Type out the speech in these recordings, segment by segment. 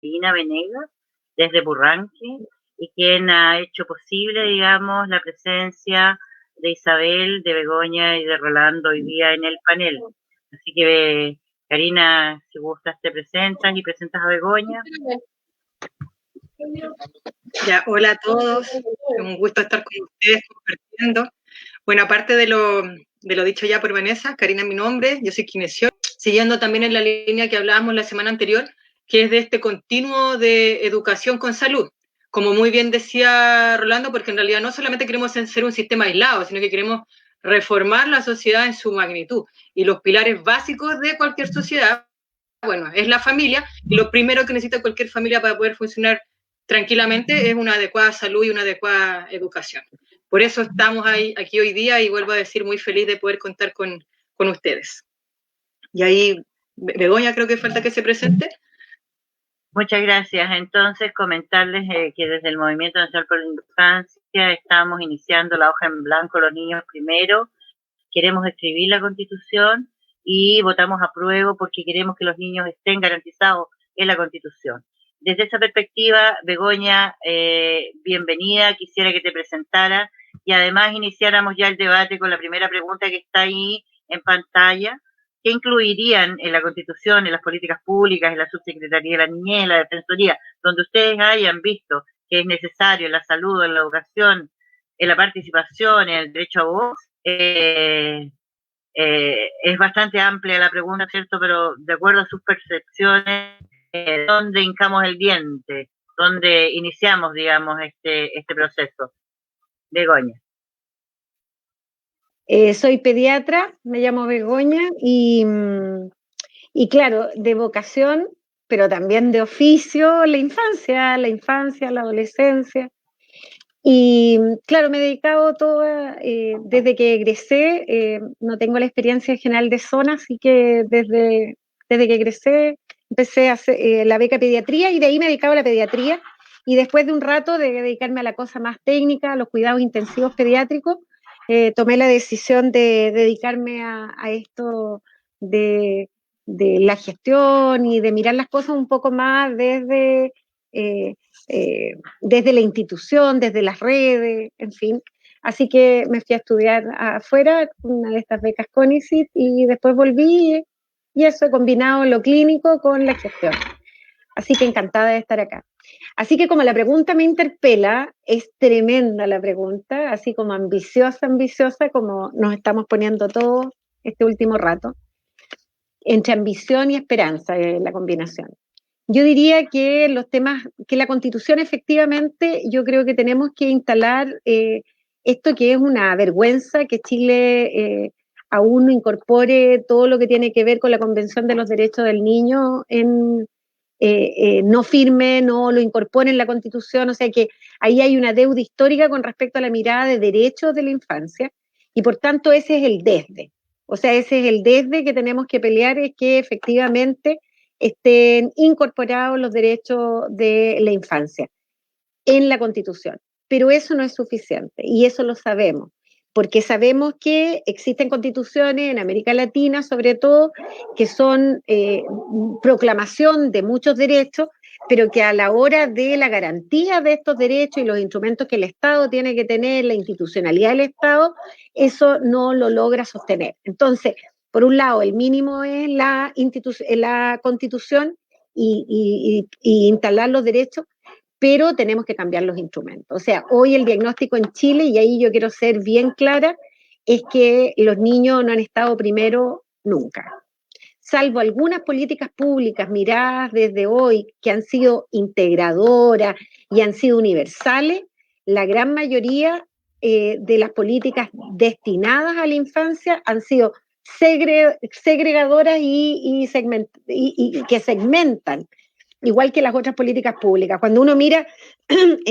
Valentina Venegas, desde Burranque, y quien ha hecho posible, digamos, la presencia de Isabel, de Begoña y de Rolando hoy día en el panel. Así que, Karina, si gustas, te presentas y presentas a Begoña. Ya, hola a todos, es un gusto estar con ustedes compartiendo. Bueno, aparte de lo dicho ya por Vanessa, Karina es mi nombre, yo soy kinesióloga, siguiendo también en la línea que hablábamos la semana anterior, que es de este continuo de educación con salud. Como muy bien decía Rolando, porque en realidad no solamente queremos ser un sistema aislado, sino que queremos reformar la sociedad en su magnitud. Y los pilares básicos de cualquier sociedad, bueno, es la familia, y lo primero que necesita cualquier familia para poder funcionar tranquilamente es una adecuada salud y una adecuada educación. Por eso estamos aquí hoy día y vuelvo a decir muy feliz de poder contar con ustedes. Y ahí, Begoña, creo que falta que se presente. Muchas gracias. Entonces, comentarles que desde el Movimiento Nacional por la Infancia estamos iniciando la hoja en blanco Los Niños Primero. Queremos escribir la Constitución y votamos a prueba porque queremos que los niños estén garantizados en la Constitución. Desde esa perspectiva, Begoña, bienvenida, quisiera que te presentara y además iniciáramos ya el debate con la primera pregunta que está ahí en pantalla. ¿Qué incluirían en la Constitución, en las políticas públicas, en la Subsecretaría de la Niñez, en la Defensoría, donde ustedes hayan visto que es necesario en la salud, en la educación, en la participación, en el derecho a voz? Es bastante amplia la pregunta, ¿cierto? Pero de acuerdo a sus percepciones, ¿dónde hincamos el diente? ¿Dónde iniciamos, digamos, este proceso? Begoña. Soy pediatra, me llamo Begoña y claro, de vocación, pero también de oficio, la infancia, la adolescencia. Y claro, me he dedicado toda, desde que egresé, no tengo la experiencia general de zona, así que desde que egresé empecé a hacer la beca pediatría y de ahí me he dedicado a la pediatría. Y después de un rato de dedicarme a la cosa más técnica, a los cuidados intensivos pediátricos, tomé la decisión de dedicarme a esto de la gestión y de mirar las cosas un poco más desde la institución, desde las redes, en fin. Así que me fui a estudiar afuera, una de estas becas CONICYT, y después volví y eso he combinado lo clínico con la gestión. Así que encantada de estar acá. Así que como la pregunta me interpela, es tremenda la pregunta, así como ambiciosa, como nos estamos poniendo todos este último rato, entre ambición y esperanza la combinación. Yo diría que los temas, que la Constitución efectivamente, yo creo que tenemos que instalar esto que es una vergüenza, que Chile aún no incorpore todo lo que tiene que ver con la Convención de los Derechos del Niño no firme, no lo incorpore en la Constitución, o sea que ahí hay una deuda histórica con respecto a la mirada de derechos de la infancia, y por tanto ese es el desde. O sea, ese es el desde que tenemos que pelear, es que efectivamente estén incorporados los derechos de la infancia en la Constitución. Pero eso no es suficiente y eso lo sabemos, porque sabemos que existen constituciones en América Latina, sobre todo, que son proclamación de muchos derechos, pero que a la hora de la garantía de estos derechos y los instrumentos que el Estado tiene que tener, la institucionalidad del Estado, eso no lo logra sostener. Entonces, por un lado, el mínimo es la Constitución y instalar los derechos, pero tenemos que cambiar los instrumentos. O sea, hoy el diagnóstico en Chile, y ahí yo quiero ser bien clara, es que los niños no han estado primero nunca. Salvo algunas políticas públicas miradas desde hoy que han sido integradoras y han sido universales, la gran mayoría de las políticas destinadas a la infancia han sido segregadoras y que segmentan, igual que las otras políticas públicas. Cuando uno mira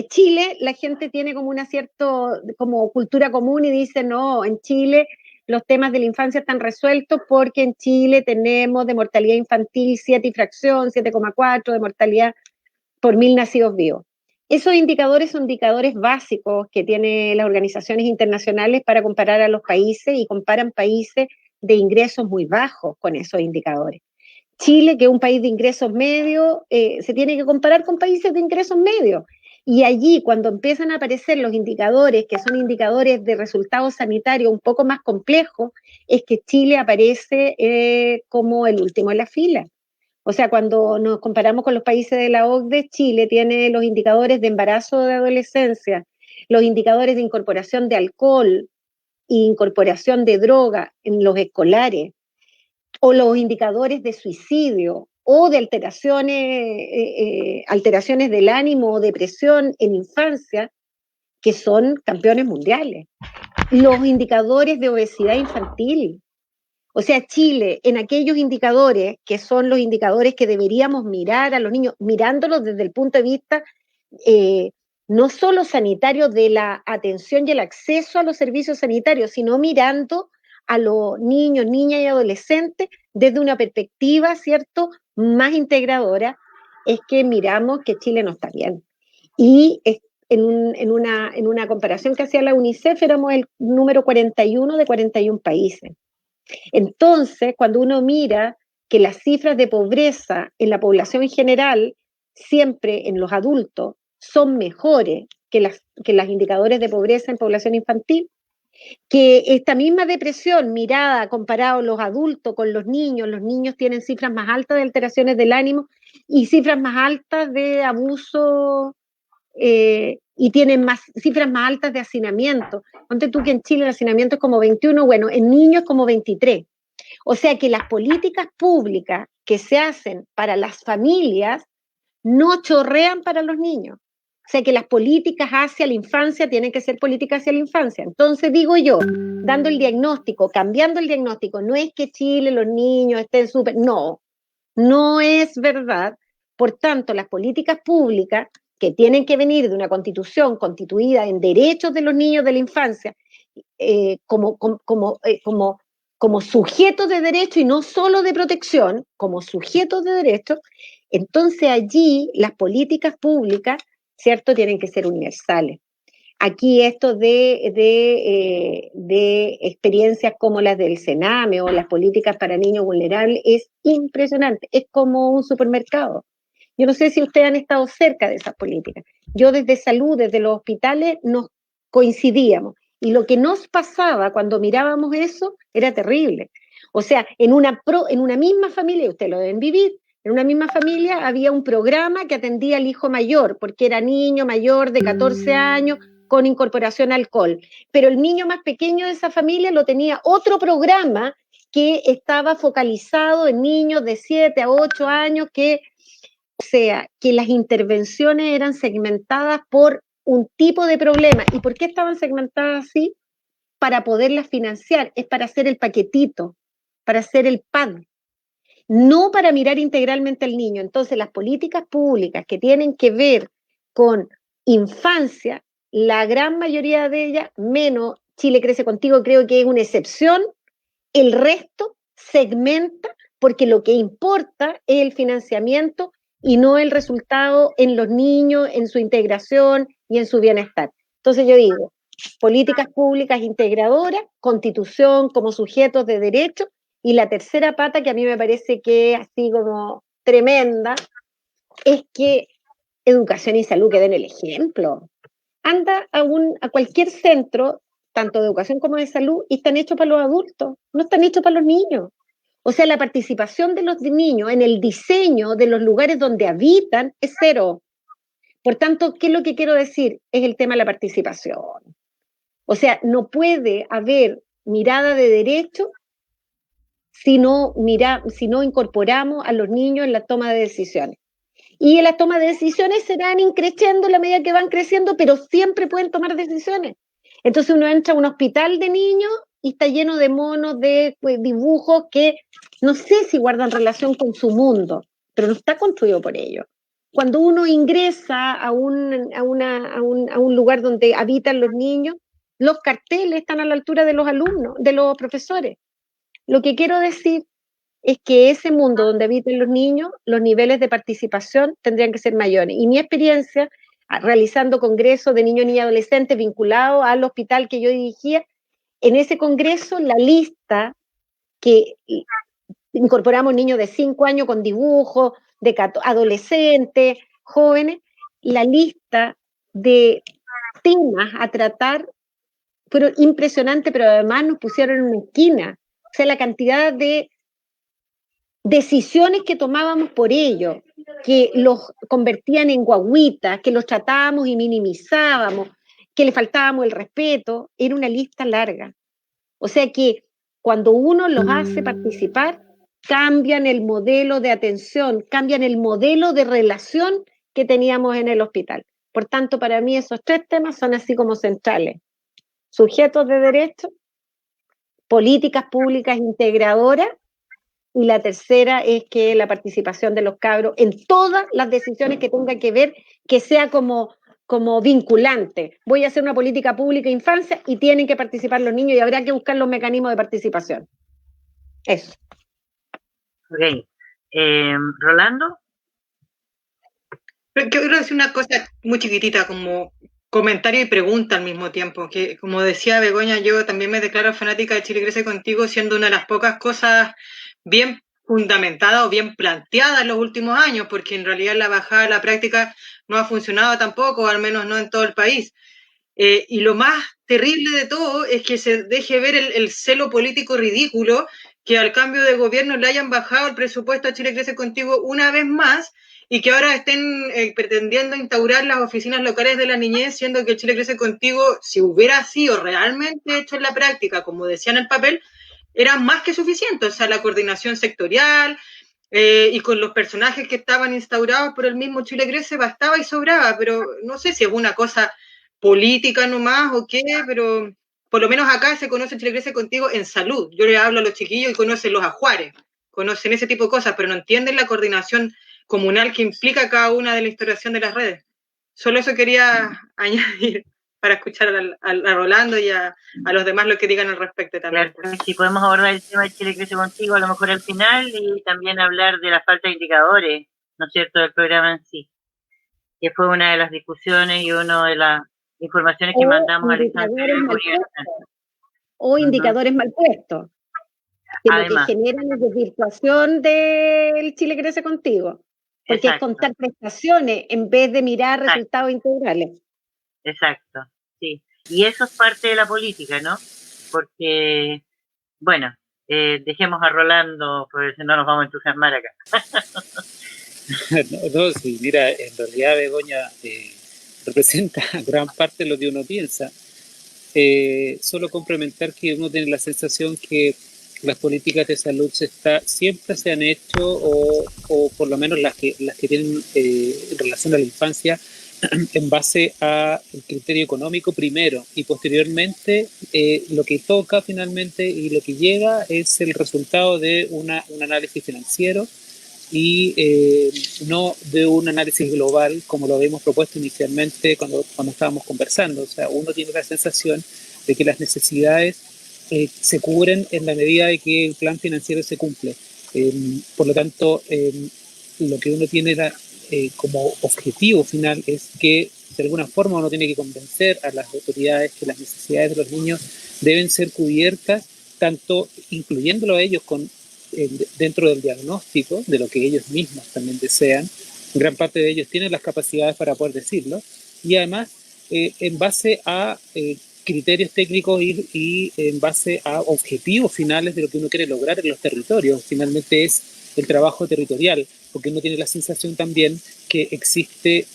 Chile, la gente tiene como una cierta como cultura común y dice, no, en Chile los temas de la infancia están resueltos porque en Chile tenemos de mortalidad infantil 7 y fracción, 7,4 de mortalidad por 1000 nacidos vivos. Esos indicadores son indicadores básicos que tienen las organizaciones internacionales para comparar a los países, y comparan países de ingresos muy bajos con esos indicadores. Chile, que es un país de ingresos medios, se tiene que comparar con países de ingresos medios. Y allí, cuando empiezan a aparecer los indicadores, que son indicadores de resultados sanitarios un poco más complejos, es que Chile aparece como el último en la fila. O sea, cuando nos comparamos con los países de la OCDE, Chile tiene los indicadores de embarazo de adolescencia, los indicadores de incorporación de alcohol e incorporación de droga en los escolares, o los indicadores de suicidio o de alteraciones del ánimo o depresión en infancia, que son campeones mundiales. Los indicadores de obesidad infantil. O sea, Chile, en aquellos indicadores que son los indicadores que deberíamos mirar a los niños, mirándolos desde el punto de vista no solo sanitario de la atención y el acceso a los servicios sanitarios, sino mirando a los niños, niñas y adolescentes desde una perspectiva, ¿cierto?, más integradora, es que miramos que Chile no está bien. Y en una comparación que hacía la UNICEF, éramos el número 41 de 41 países. Entonces, cuando uno mira que las cifras de pobreza en la población en general, siempre en los adultos, son mejores que los indicadores de pobreza en población infantil, que esta misma depresión mirada comparado los adultos con los niños tienen cifras más altas de alteraciones del ánimo y cifras más altas de abuso y tienen cifras más altas de hacinamiento. Ponte tú que en Chile el hacinamiento es como 21, bueno, en niños es como 23. O sea que las políticas públicas que se hacen para las familias no chorrean para los niños. O sea que las políticas hacia la infancia tienen que ser políticas hacia la infancia. Entonces digo yo, dando el diagnóstico, cambiando el diagnóstico, no es que Chile, los niños estén súper, no es verdad. Por tanto, las políticas públicas que tienen que venir de una constitución constituida en derechos de los niños de la infancia, como sujetos de derecho y no solo de protección, como sujetos de derecho, entonces allí las políticas públicas, ¿cierto?, tienen que ser universales. Aquí esto de experiencias como las del Sename o las políticas para niños vulnerables es impresionante, es como un supermercado. Yo no sé si ustedes han estado cerca de esas políticas. Yo desde salud, desde los hospitales, nos coincidíamos. Y lo que nos pasaba cuando mirábamos eso era terrible. O sea, en una misma familia, ustedes lo deben vivir, en una misma familia había un programa que atendía al hijo mayor, porque era niño mayor de 14 años con incorporación a alcohol. Pero el niño más pequeño de esa familia lo tenía otro programa que estaba focalizado en niños de 7 a 8 años o sea, que las intervenciones eran segmentadas por un tipo de problema. ¿Y por qué estaban segmentadas así? Para poderlas financiar, es para hacer el paquetito, para hacer el pan, no para mirar integralmente al niño. Entonces, las políticas públicas que tienen que ver con infancia, la gran mayoría de ellas, menos Chile Crece Contigo, creo que es una excepción, el resto segmenta porque lo que importa es el financiamiento y no el resultado en los niños, en su integración y en su bienestar. Entonces yo digo, políticas públicas integradoras, constitución como sujetos de derecho, y la tercera pata que a mí me parece que es así como tremenda, es que educación y salud que den el ejemplo. Anda a cualquier centro, tanto de educación como de salud, y están hechos para los adultos, no están hechos para los niños. O sea, la participación de los niños en el diseño de los lugares donde habitan es cero. Por tanto, ¿qué es lo que quiero decir? Es el tema de la participación. O sea, no puede haber mirada de derecho si no incorporamos a los niños en la toma de decisiones. Y en las tomas de decisiones serán increciendo a la medida que van creciendo, pero siempre pueden tomar decisiones. Entonces uno entra a un hospital de niños y está lleno de monos, de dibujos que no sé si guardan relación con su mundo, pero no está construido por ellos. Cuando uno ingresa a un lugar donde habitan los niños, los carteles están a la altura de los alumnos, de los profesores. Lo que quiero decir es que ese mundo donde habitan los niños, los niveles de participación tendrían que ser mayores. Y mi experiencia, realizando congresos de niños, niñas y adolescentes vinculados al hospital que yo dirigía, en ese congreso la lista que incorporamos niños de 5 años con dibujos, de adolescentes, jóvenes. La lista de temas a tratar fueron impresionantes, pero además nos pusieron en una esquina. O sea, la cantidad de decisiones que tomábamos por ellos, que los convertían en guaguitas, que los tratábamos y minimizábamos, que le faltábamos el respeto, era una lista larga. O sea que cuando uno los hace participar, cambian el modelo de atención, cambian el modelo de relación que teníamos en el hospital. Por tanto, para mí esos 3 temas son así como centrales. Sujetos de derecho, políticas públicas integradoras, y la tercera es que la participación de los cabros en todas las decisiones que tengan que ver, que sea como vinculante. Voy a hacer una política pública de infancia y tienen que participar los niños y habrá que buscar los mecanismos de participación. Eso. Ok. Rolando. Quiero decir una cosa muy chiquitita, como comentario y pregunta al mismo tiempo, que como decía Begoña, yo también me declaro fanática de Chile Crece Contigo, siendo una de las pocas cosas bien fundamentada o bien planteada en los últimos años, porque en realidad la bajada a la práctica no ha funcionado tampoco, al menos no en todo el país. Y lo más terrible de todo es que se deje ver el celo político ridículo, que al cambio de gobierno le hayan bajado el presupuesto a Chile Crece Contigo una vez más, y que ahora estén pretendiendo instaurar las oficinas locales de la niñez, siendo que Chile Crece Contigo, si hubiera sido realmente hecho en la práctica, como decía en el papel, era más que suficiente. O sea, la coordinación sectorial y con los personajes que estaban instaurados por el mismo Chile Crece bastaba y sobraba, pero no sé si es una cosa política nomás o qué, pero por lo menos acá se conoce Chile Crece Contigo en salud. Yo le hablo a los chiquillos y conocen los ajuares, conocen ese tipo de cosas, pero no entienden la coordinación comunal que implica cada una de la instauración de las redes. Solo eso quería añadir para escuchar a Rolando y a los demás lo que digan al respecto también. Claro, si podemos abordar el tema de Chile Crece Contigo a lo mejor al final y también hablar de la falta de indicadores, ¿no es cierto?, del programa en sí, que fue una de las discusiones y una de las informaciones que mandamos a la instancia de gobierno. O indicadores mal puestos, que además, lo que generan es desvirtuación del Chile Crece Contigo, porque es contar prestaciones en vez de mirar resultados integrales. Exacto, sí. Y eso es parte de la política, ¿no? Porque, bueno, dejemos a Rolando, porque si no nos vamos a entusiasmar acá. No, sí, mira, en realidad Begoña representa gran parte de lo que uno piensa. Solo complementar que uno tiene la sensación que las políticas de salud siempre se han hecho, o por lo menos las que tienen en relación a la infancia, en base al criterio económico primero, y posteriormente lo que toca finalmente y lo que llega es el resultado de un análisis financiero y no de un análisis global como lo habíamos propuesto inicialmente cuando estábamos conversando. O sea, uno tiene la sensación de que las necesidades se cubren en la medida de que el plan financiero se cumple. Por lo tanto, lo que uno tiene como objetivo final es que de alguna forma uno tiene que convencer a las autoridades que las necesidades de los niños deben ser cubiertas, tanto incluyéndolo a ellos dentro del diagnóstico de lo que ellos mismos también desean. Gran parte de ellos tienen las capacidades para poder decirlo, y además en base a criterios técnicos y en base a objetivos finales de lo que uno quiere lograr en los territorios. Finalmente es el trabajo territorial, porque uno tiene la sensación también que existe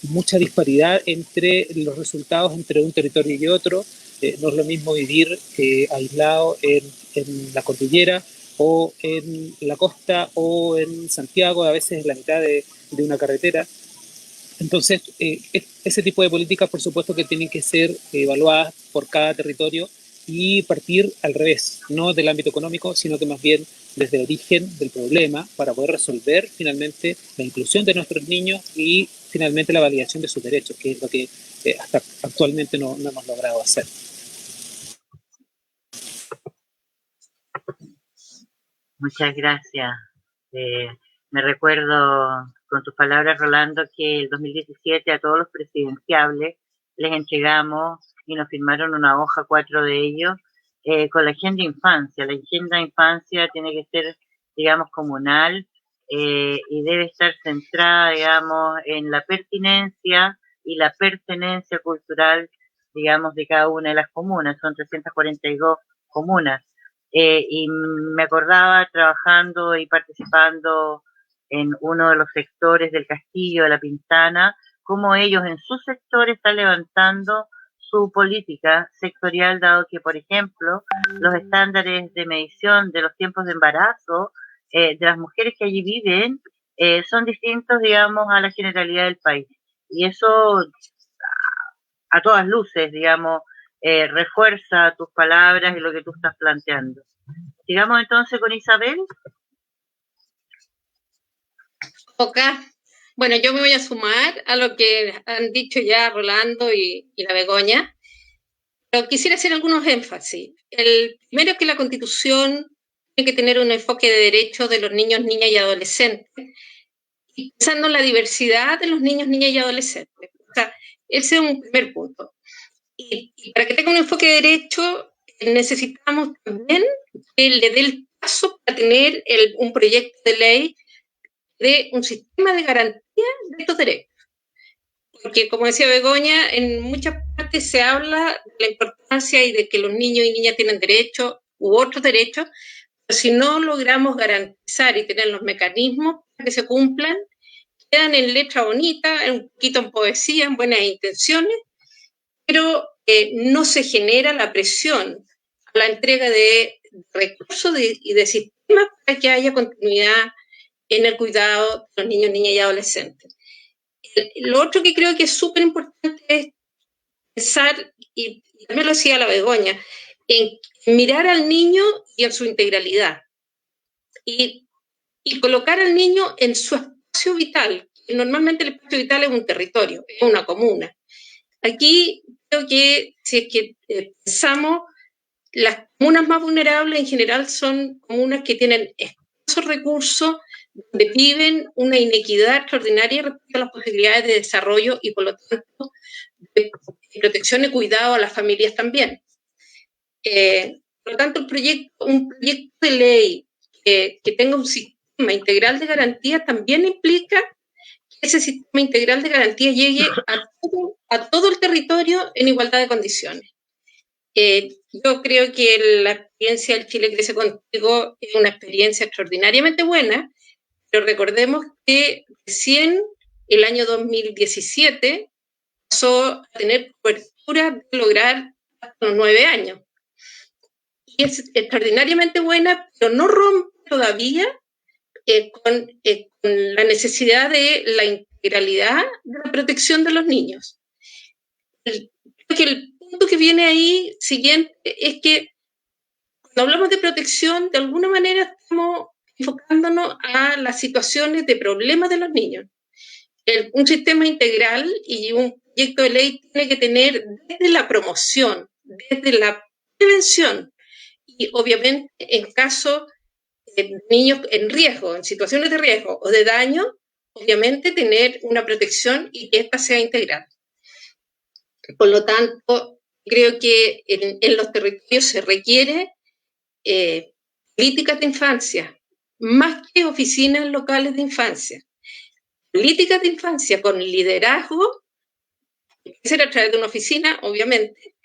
mucha disparidad entre los resultados entre un territorio y otro. No es lo mismo vivir aislado en la cordillera o en la costa o en Santiago, a veces en la mitad de una carretera. Entonces, ese tipo de políticas, por supuesto, que tienen que ser evaluadas por cada territorio y partir al revés, no del ámbito económico, sino que más bien desde el origen del problema para poder resolver finalmente la inclusión de nuestros niños y finalmente la validación de sus derechos, que es lo que hasta actualmente no hemos logrado hacer. Muchas gracias. Me recuerdo con tus palabras, Rolando, que el 2017 a todos los presidenciables les entregamos y nos firmaron una hoja, 4 de ellos, con la agenda infancia. La agenda infancia tiene que ser digamos, comunal, y debe estar centrada, digamos, en la pertinencia y la pertenencia cultural, digamos, de cada una de las comunas. Son 342 comunas. Y me acordaba trabajando y participando en uno de los sectores del Castillo de la Pintana, cómo ellos en su sector están levantando su política sectorial, dado que, por ejemplo, los estándares de medición de los tiempos de embarazo de las mujeres que allí viven son distintos, digamos, a la generalidad del país. Y eso, a todas luces, digamos, refuerza tus palabras y lo que tú estás planteando. Sigamos entonces con Isabel. Ok. Bueno, yo me voy a sumar a lo que han dicho ya Rolando y la Begoña, pero quisiera hacer algunos énfasis. El primero es que la Constitución tiene que tener un enfoque de derechos de los niños, niñas y adolescentes, y pensando en la diversidad de los niños, niñas y adolescentes. O sea, ese es un primer punto. Y para que tenga un enfoque de derecho, necesitamos también que le dé el paso para tener un proyecto de ley de un sistema de garantía de estos derechos. Porque, como decía Begoña, en muchas partes se habla de la importancia y de que los niños y niñas tienen derechos u otros derechos, pero si no logramos garantizar y tener los mecanismos para que se cumplan, quedan en letra bonita, un poquito en poesía, en buenas intenciones, pero no se genera la presión a la entrega de recursos y de sistemas para que haya continuidad en el cuidado de los niños, niñas y adolescentes. Lo otro que creo que es súper importante es pensar, y también lo decía la Begoña, en mirar al niño y en su integralidad. Y colocar al niño en su espacio vital. Normalmente el espacio vital es un territorio, es una comuna. Aquí creo que si es que pensamos, las comunas más vulnerables en general son comunas que tienen escasos recursos, donde viven una inequidad extraordinaria respecto a las posibilidades de desarrollo y, por lo tanto, de protección y cuidado a las familias también. Por lo tanto, un proyecto de ley que tenga un sistema integral de garantía también implica que ese sistema integral de garantía llegue a todo el territorio en igualdad de condiciones. Yo creo que la experiencia del Chile Crece Contigo es una experiencia extraordinariamente buena, pero recordemos que recién el año 2017 pasó a tener cobertura de lograr hasta los 9 años. Y es extraordinariamente buena, pero no rompe todavía con la necesidad de la integralidad de la protección de los niños. Creo que el punto que viene ahí siguiente es que cuando hablamos de protección, de alguna manera estamos enfocándonos a las situaciones de problemas de los niños. Un sistema integral y un proyecto de ley tiene que tener desde la promoción, desde la prevención y obviamente en casos de niños en riesgo, en situaciones de riesgo o de daño, obviamente tener una protección y que ésta sea integral. Por lo tanto, creo que en los territorios se requiere políticas de infancia, más que oficinas locales de infancia. Políticas de infancia con liderazgo, puede ser a través de una oficina, obviamente,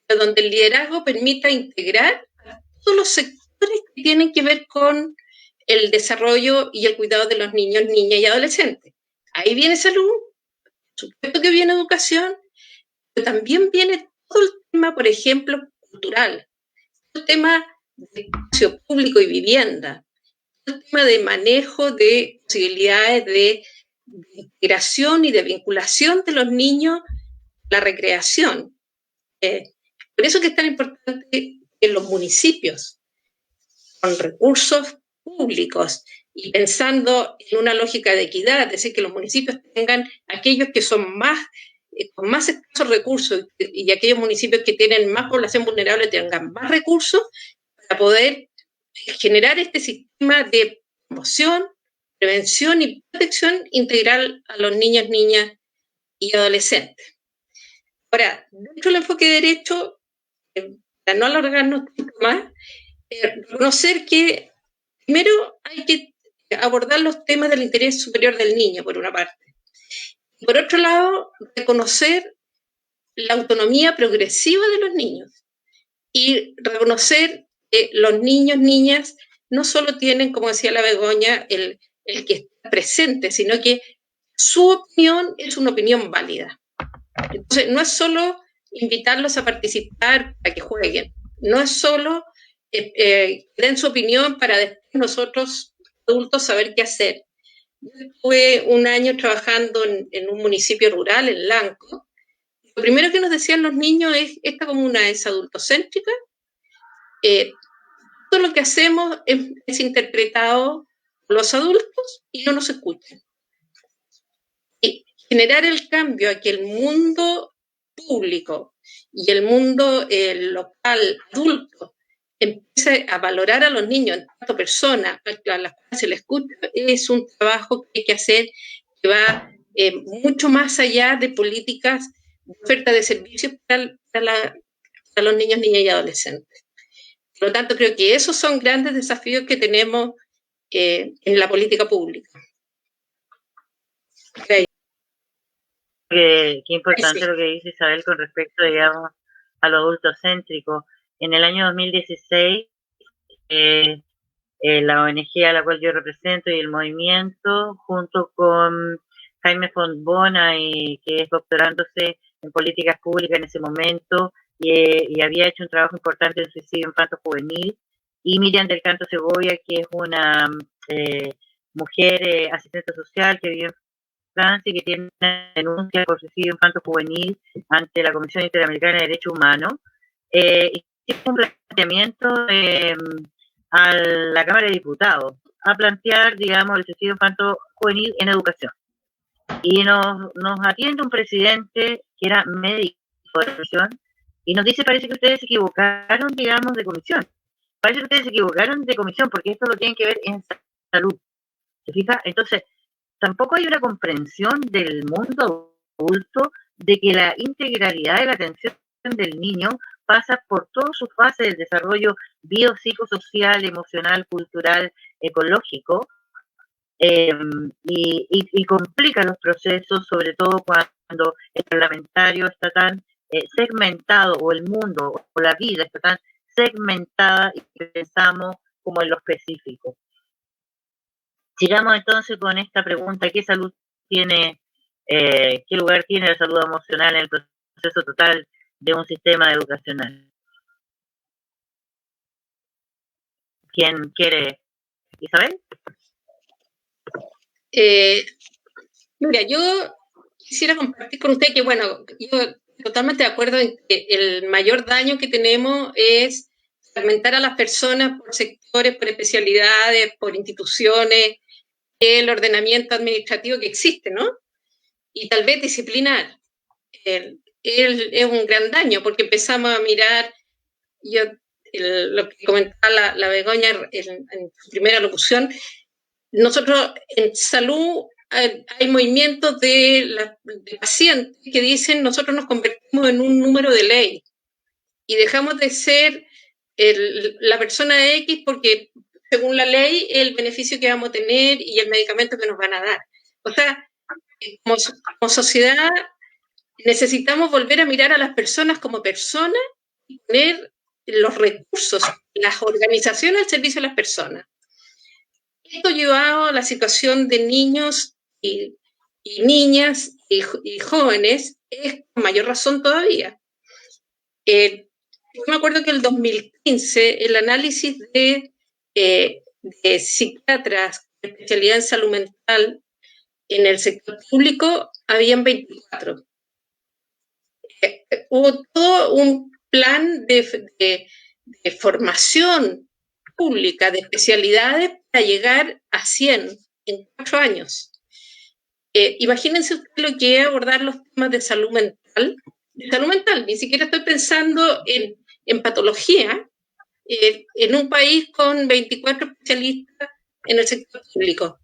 pero donde el liderazgo permita integrar a todos los sectores que tienen que ver con el desarrollo y el cuidado de los niños, niñas y adolescentes. Ahí viene salud, por supuesto que viene educación, pero también viene todo el tema, por ejemplo, cultural, el tema de espacio público y vivienda, el tema de manejo de posibilidades de integración y de vinculación de los niños a la recreación. Por eso que es tan importante que los municipios, con recursos públicos y pensando en una lógica de equidad, es decir, que los municipios tengan aquellos que son más con más escasos recursos y aquellos municipios que tienen más población vulnerable tengan más recursos para poder generar este sistema de promoción, prevención y protección integral a los niños, niñas y adolescentes. Ahora, dentro del enfoque de derecho, para no alargarnos más, reconocer que primero hay que abordar los temas del interés superior del niño, por una parte. Y por otro lado, reconocer la autonomía progresiva de los niños y reconocer que los niños, niñas, no solo tienen, como decía la Begoña, el que está presente, sino que su opinión es una opinión válida. Entonces, no es solo invitarlos a participar para que jueguen, no es solo que den su opinión para después nosotros adultos saber qué hacer. Yo estuve un año trabajando en un municipio rural, en Lanco. Lo primero que nos decían los niños es: esta comuna es adultocéntrica, todo lo que hacemos es interpretado por los adultos y no nos escuchan. Y generar el cambio a que el mundo público y el mundo local, adulto, empiece a valorar a los niños en tanto personas a las cuales se les escucha, es un trabajo que hay que hacer, que va mucho más allá de políticas de oferta de servicios para los niños, niñas y adolescentes. Por lo tanto, creo que esos son grandes desafíos que tenemos en la política pública. Okay. Qué importante sí. Lo que dice Isabel con respecto, digamos, a lo adultocéntrico. En el año 2016, la ONG a la cual yo represento y el movimiento, junto con Jaime Fontbona, que es doctorándose en políticas públicas en ese momento, y había hecho un trabajo importante en suicidio infanto-juvenil, y Miriam del Canto Segovia, que es una mujer asistente social que vive en Francia y que tiene una denuncia por suicidio infanto-juvenil ante la Comisión Interamericana de Derechos Humanos, y tiene un planteamiento a la Cámara de Diputados a plantear, digamos, el suicidio infanto-juvenil en educación. Y nos atiende un presidente que era médico de profesión y nos dice: parece que ustedes se equivocaron, digamos, de comisión. Parece que ustedes se equivocaron de comisión porque esto lo tienen que ver en salud. ¿Se fija? Entonces, tampoco hay una comprensión del mundo adulto de que la integralidad de la atención del niño pasa por todas sus fases del desarrollo biopsicosocial, emocional, cultural, ecológico, y complica los procesos, sobre todo cuando el parlamentario está tan segmentado, o el mundo o la vida está tan segmentada y pensamos como en lo específico. Sigamos entonces con esta pregunta: ¿qué salud tiene, qué lugar tiene la salud emocional en el proceso total de un sistema educacional? ¿Quién quiere? ¿Isabel? Mira, yo quisiera compartir con usted que, bueno, yo totalmente de acuerdo en que el mayor daño que tenemos es fragmentar a las personas por sectores, por especialidades, por instituciones, el ordenamiento administrativo que existe, ¿no? Y tal vez disciplinar. Es un gran daño, porque empezamos a mirar, lo que comentaba la Begoña en su primera locución, nosotros en salud hay movimientos de pacientes que dicen: nosotros nos convertimos en un número de ley y dejamos de ser la persona X porque según la ley el beneficio que vamos a tener y el medicamento que nos van a dar. O sea, como sociedad necesitamos volver a mirar a las personas como personas y poner los recursos, las organizaciones al servicio de las personas. Esto llevado a la situación de niños y niñas y jóvenes es con mayor razón todavía. Yo me acuerdo que en el 2015 el análisis de psiquiatras con especialidad en salud mental en el sector público habían 24. Hubo todo un plan de formación pública de especialidades para llegar a 100 en 4 años. Imagínense ustedes lo que es abordar los temas de salud mental. Ni siquiera estoy pensando en patología, en un país con 24 especialistas en el sector público.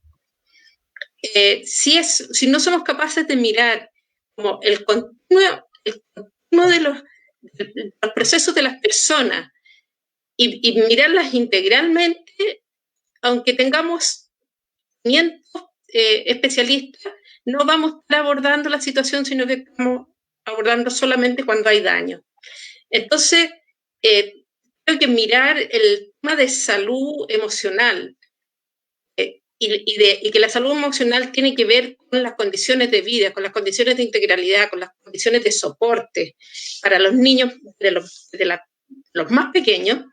Si no somos capaces de mirar como el continuo de los procesos de las personas y mirarlas integralmente, aunque tengamos 500 especialistas, no vamos a estar abordando la situación, sino que estamos abordando solamente cuando hay daño. Entonces, creo que mirar el tema de salud emocional y que la salud emocional tiene que ver con las condiciones de vida, con las condiciones de integralidad, con las condiciones de soporte para los niños de los más pequeños,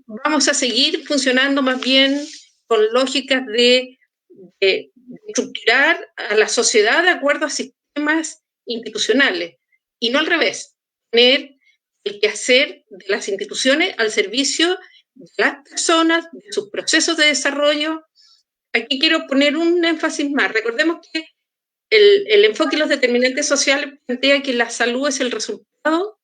vamos a seguir funcionando más bien con lógicas de estructurar a la sociedad de acuerdo a sistemas institucionales y no al revés, poner el quehacer de las instituciones al servicio de las personas, de sus procesos de desarrollo. Aquí quiero poner un énfasis más. Recordemos que el enfoque y los determinantes sociales plantea que la salud es el resultado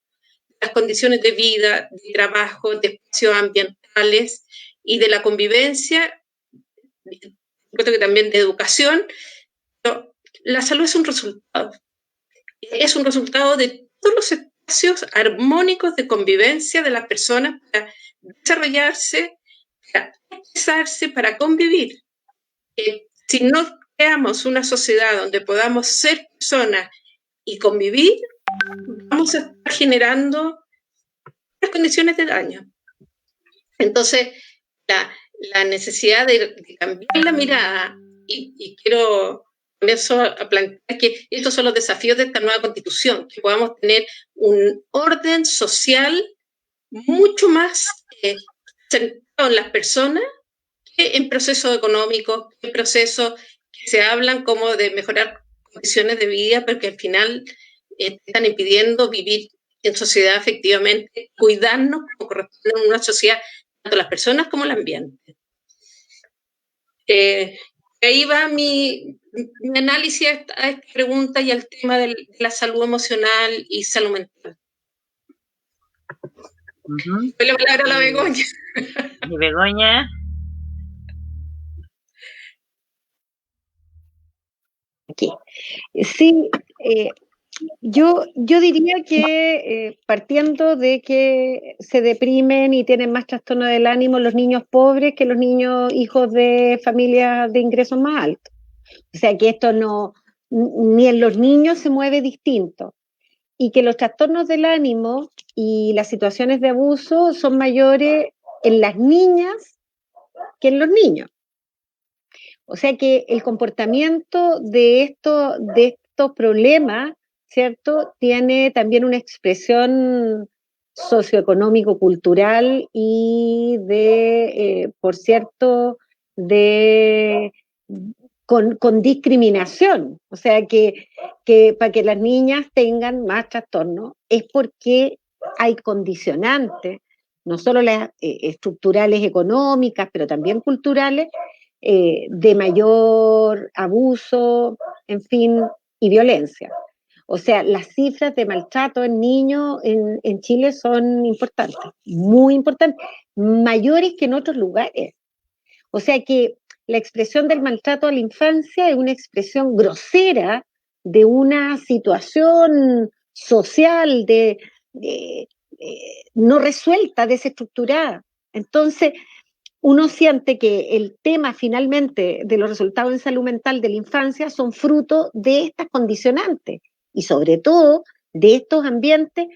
de las condiciones de vida, de trabajo, de espacios ambientales y de la convivencia, creo que también de educación. Pero la salud es un resultado de todos los espacios armónicos de convivencia de las personas para desarrollarse, para expresarse, para convivir. Si no creamos una sociedad donde podamos ser personas y convivir, vamos a estar generando las condiciones de daño. Entonces, la necesidad de cambiar la mirada, y quiero con eso a plantear que estos son los desafíos de esta nueva constitución, que podamos tener un orden social mucho más centrado en las personas que en procesos económicos, en procesos que se hablan como de mejorar condiciones de vida, porque al final están impidiendo vivir en sociedad efectivamente, cuidarnos como corresponde en una sociedad, tanto las personas como el ambiente. Ahí va mi análisis a esta pregunta y al tema de la salud emocional y salud mental. Doy la palabra a la Begoña. ¿Y Begoña? Aquí. Sí, yo diría que partiendo de que se deprimen y tienen más trastorno del ánimo los niños pobres que los niños hijos de familias de ingresos más altos. O sea que esto no, ni en los niños se mueve distinto. Y que los trastornos del ánimo y las situaciones de abuso son mayores en las niñas que en los niños. O sea que el comportamiento de estos problemas, ¿cierto?, tiene también una expresión socioeconómico-cultural y por cierto, con discriminación. O sea que para que las niñas tengan más trastornos es porque hay condicionantes, no solo las estructurales económicas, pero también culturales, de mayor abuso, en fin, y violencia. O sea, las cifras de maltrato en niños en Chile son importantes, muy importantes, mayores que en otros lugares. O sea que la expresión del maltrato a la infancia es una expresión grosera de una situación social no resuelta, desestructurada. Entonces, uno siente que el tema finalmente de los resultados en salud mental de la infancia son fruto de estas condicionantes y sobre todo de estos ambientes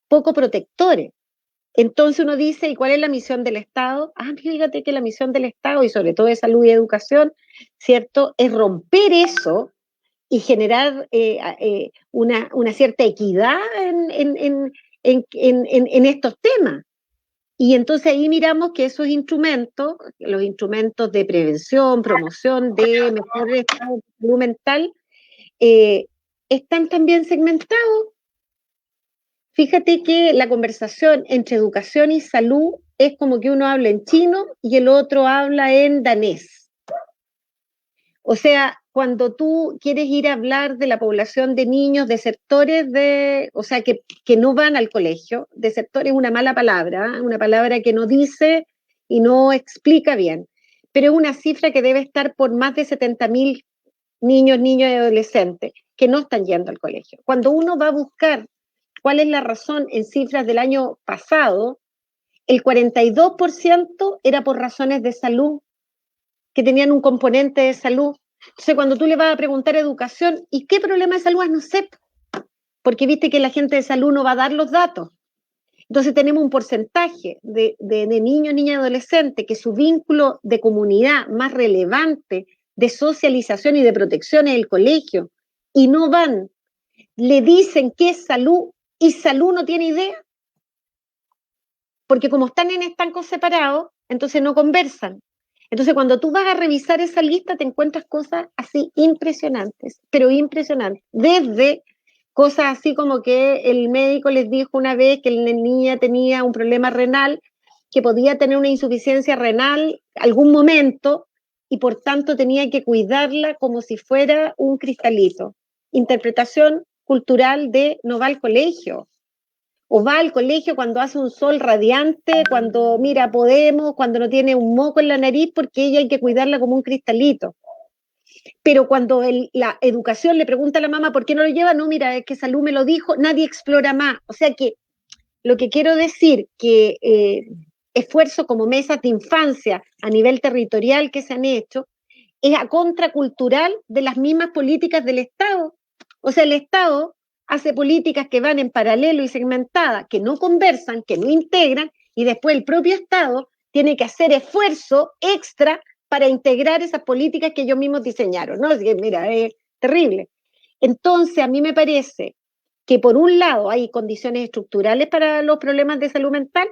poco protectores. Entonces uno dice, ¿y cuál es la misión del Estado? Fíjate que la misión del Estado, y sobre todo de salud y educación, ¿cierto?, es romper eso y generar una cierta equidad en estos temas. Y entonces ahí miramos que esos instrumentos, los instrumentos de prevención, promoción de mejor estado de salud mental, están también segmentados. Fíjate que la conversación entre educación y salud es como que uno habla en chino y el otro habla en danés. O sea, cuando tú quieres ir a hablar de la población de niños de sectores o sea, que no van al colegio, de sectores es una mala palabra, una palabra que no dice y no explica bien, pero es una cifra que debe estar por más de 70.000 niños y adolescentes que no están yendo al colegio. Cuando uno va a buscar cuál es la razón en cifras del año pasado, el 42% era por razones de salud, que tenían un componente de salud. Entonces, cuando tú le vas a preguntar educación, ¿y qué problema de salud es? No sé, porque viste que la gente de salud no va a dar los datos. Entonces tenemos un porcentaje de niños, niñas y adolescentes que su vínculo de comunidad más relevante, de socialización y de protección es el colegio, y no van, le dicen que es salud, y salud no tiene idea, porque como están en estancos separados, entonces no conversan. Entonces cuando tú vas a revisar esa lista te encuentras cosas así impresionantes, pero impresionantes, desde cosas así como que el médico les dijo una vez que la niña tenía un problema renal, que podía tener una insuficiencia renal algún momento y por tanto tenía que cuidarla como si fuera un cristalito. Interpretación cultural de no va al colegio, o va al colegio cuando hace un sol radiante, cuando mira Podemos, cuando no tiene un moco en la nariz, porque ella hay que cuidarla como un cristalito. Pero cuando la educación le pregunta a la mamá por qué no lo lleva, no, mira, es que salud me lo dijo, nadie explora más. O sea que lo que quiero decir, que esfuerzos como mesas de infancia a nivel territorial que se han hecho, es a contracultural de las mismas políticas del Estado. O sea, el Estado hace políticas que van en paralelo y segmentadas, que no conversan, que no integran, y después el propio Estado tiene que hacer esfuerzo extra para integrar esas políticas que ellos mismos diseñaron, ¿no? Así que, mira, es terrible. Entonces, a mí me parece que por un lado hay condiciones estructurales para los problemas de salud mental,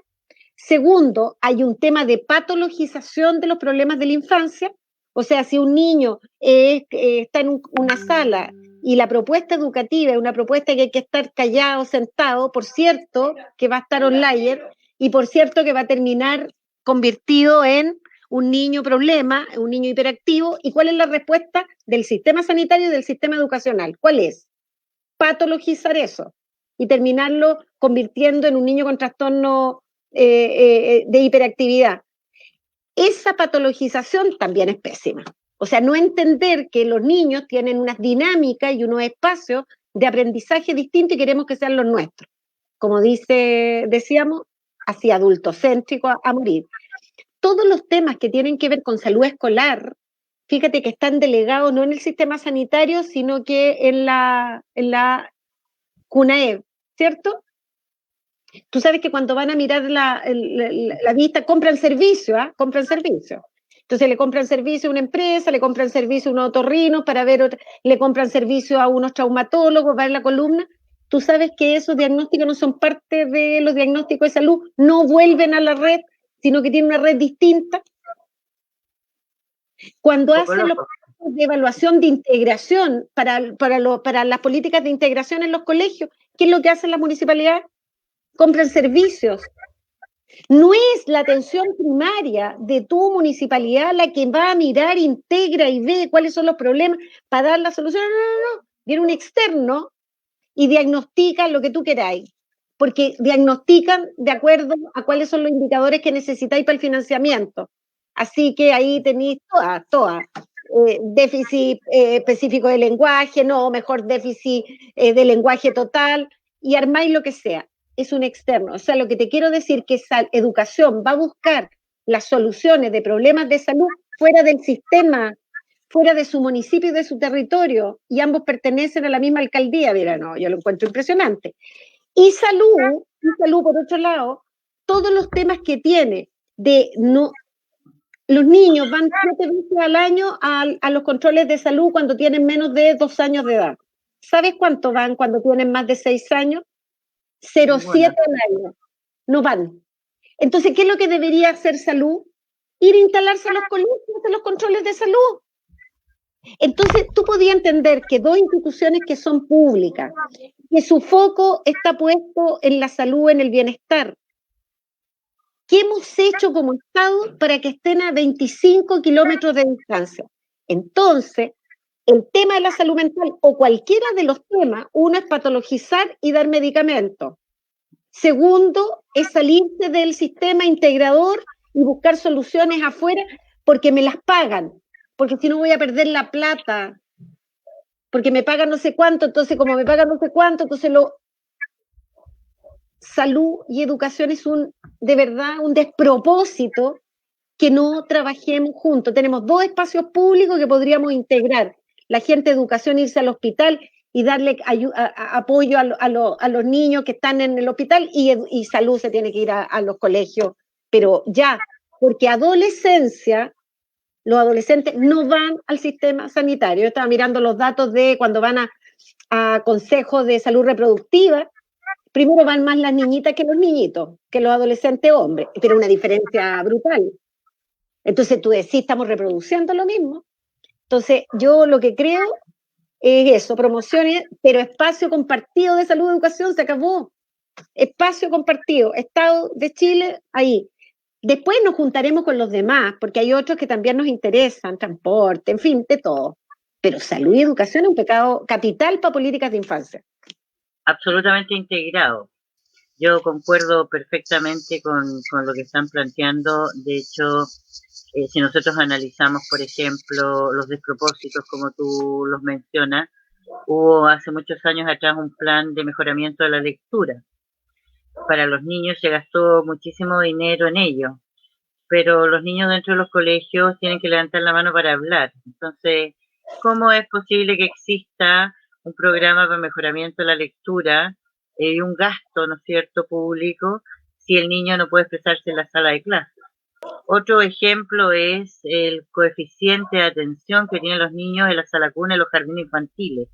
segundo, hay un tema de patologización de los problemas de la infancia, o sea, si un niño está en una sala y la propuesta educativa es una propuesta que hay que estar callado, sentado, por cierto, que va a estar online y por cierto que va a terminar convertido en un niño problema, un niño hiperactivo. ¿Y cuál es la respuesta del sistema sanitario y del sistema educacional? ¿Cuál es? Patologizar eso y terminarlo convirtiendo en un niño con trastorno de hiperactividad. Esa patologización también es pésima. O sea, no entender que los niños tienen unas dinámicas y unos espacios de aprendizaje distintos y queremos que sean los nuestros. Como decíamos, así adultocéntrico a morir. Todos los temas que tienen que ver con salud escolar, fíjate que están delegados no en el sistema sanitario, sino que en la CUNAEV, ¿cierto? Tú sabes que cuando van a mirar la vista, compran servicio, ¿ah? Compran servicio. Entonces le compran servicio a una empresa, le compran servicio a unos otorrinos para ver, le compran servicio a unos traumatólogos para ver la columna. Tú sabes que esos diagnósticos no son parte de los diagnósticos de salud, no vuelven a la red, sino que tienen una red distinta. Cuando hacen los procesos de evaluación de integración para las políticas de integración en los colegios, ¿qué es lo que hacen las municipalidades? Compran servicios. No es la atención primaria de tu municipalidad la que va a mirar, integra y ve cuáles son los problemas para dar la solución. No. Viene un externo y diagnostica lo que tú queráis, porque diagnostican de acuerdo a cuáles son los indicadores que necesitáis para el financiamiento. Así que ahí tenéis todas. Déficit específico de lenguaje, no, mejor déficit de lenguaje total, y armáis lo que sea. Es un externo. O sea, lo que te quiero decir que esa educación va a buscar las soluciones de problemas de salud fuera del sistema, fuera de su municipio y de su territorio, y ambos pertenecen a la misma alcaldía. Mira, no, yo lo encuentro impresionante. Y salud, por otro lado, todos los temas que tiene de no. Los niños van 7 veces al año a los controles de salud cuando tienen menos de 2 años de edad. ¿Sabes cuánto van cuando tienen más de 6 años? 0,7 al año. No van. Entonces, ¿qué es lo que debería hacer salud? Ir a instalarse en los colegios, en los controles de salud. Entonces, tú podías entender que dos instituciones que son públicas, que su foco está puesto en la salud, en el bienestar. ¿Qué hemos hecho como Estado para que estén a 25 kilómetros de distancia? Entonces, el tema de la salud mental o cualquiera de los temas, uno es patologizar y dar medicamentos. Segundo, es salirse del sistema integrador y buscar soluciones afuera porque me las pagan, porque si no voy a perder la plata, porque me pagan no sé cuánto, entonces como me pagan no sé cuánto, entonces salud y educación es de verdad un despropósito que no trabajemos juntos. Tenemos 2 espacios públicos que podríamos integrar. La gente de educación irse al hospital y darle apoyo a los niños que están en el hospital, y salud se tiene que ir a los colegios, pero ya, porque los adolescentes no van al sistema sanitario. Yo estaba mirando los datos de cuando van a consejos de salud reproductiva, primero van más las niñitas que los niñitos, que los adolescentes hombres, pero una diferencia brutal. Entonces tú decís, estamos reproduciendo lo mismo. Entonces yo lo que creo es eso, promociones, pero espacio compartido de salud y educación se acabó. Espacio compartido, Estado de Chile, ahí. Después nos juntaremos con los demás, porque hay otros que también nos interesan, transporte, en fin, de todo. Pero salud y educación es un pecado capital para políticas de infancia. Absolutamente integrado. Yo concuerdo perfectamente con lo que están planteando. De hecho, si nosotros analizamos, por ejemplo, los despropósitos, como tú los mencionas, hubo hace muchos años atrás un plan de mejoramiento de la lectura. Para los niños se gastó muchísimo dinero en ello, pero los niños dentro de los colegios tienen que levantar la mano para hablar. Entonces, ¿cómo es posible que exista un programa para mejoramiento de la lectura y un gasto, ¿no es cierto?, público, si el niño no puede expresarse en la sala de clase? Otro ejemplo es el coeficiente de atención que tienen los niños en la sala cuna y los jardines infantiles.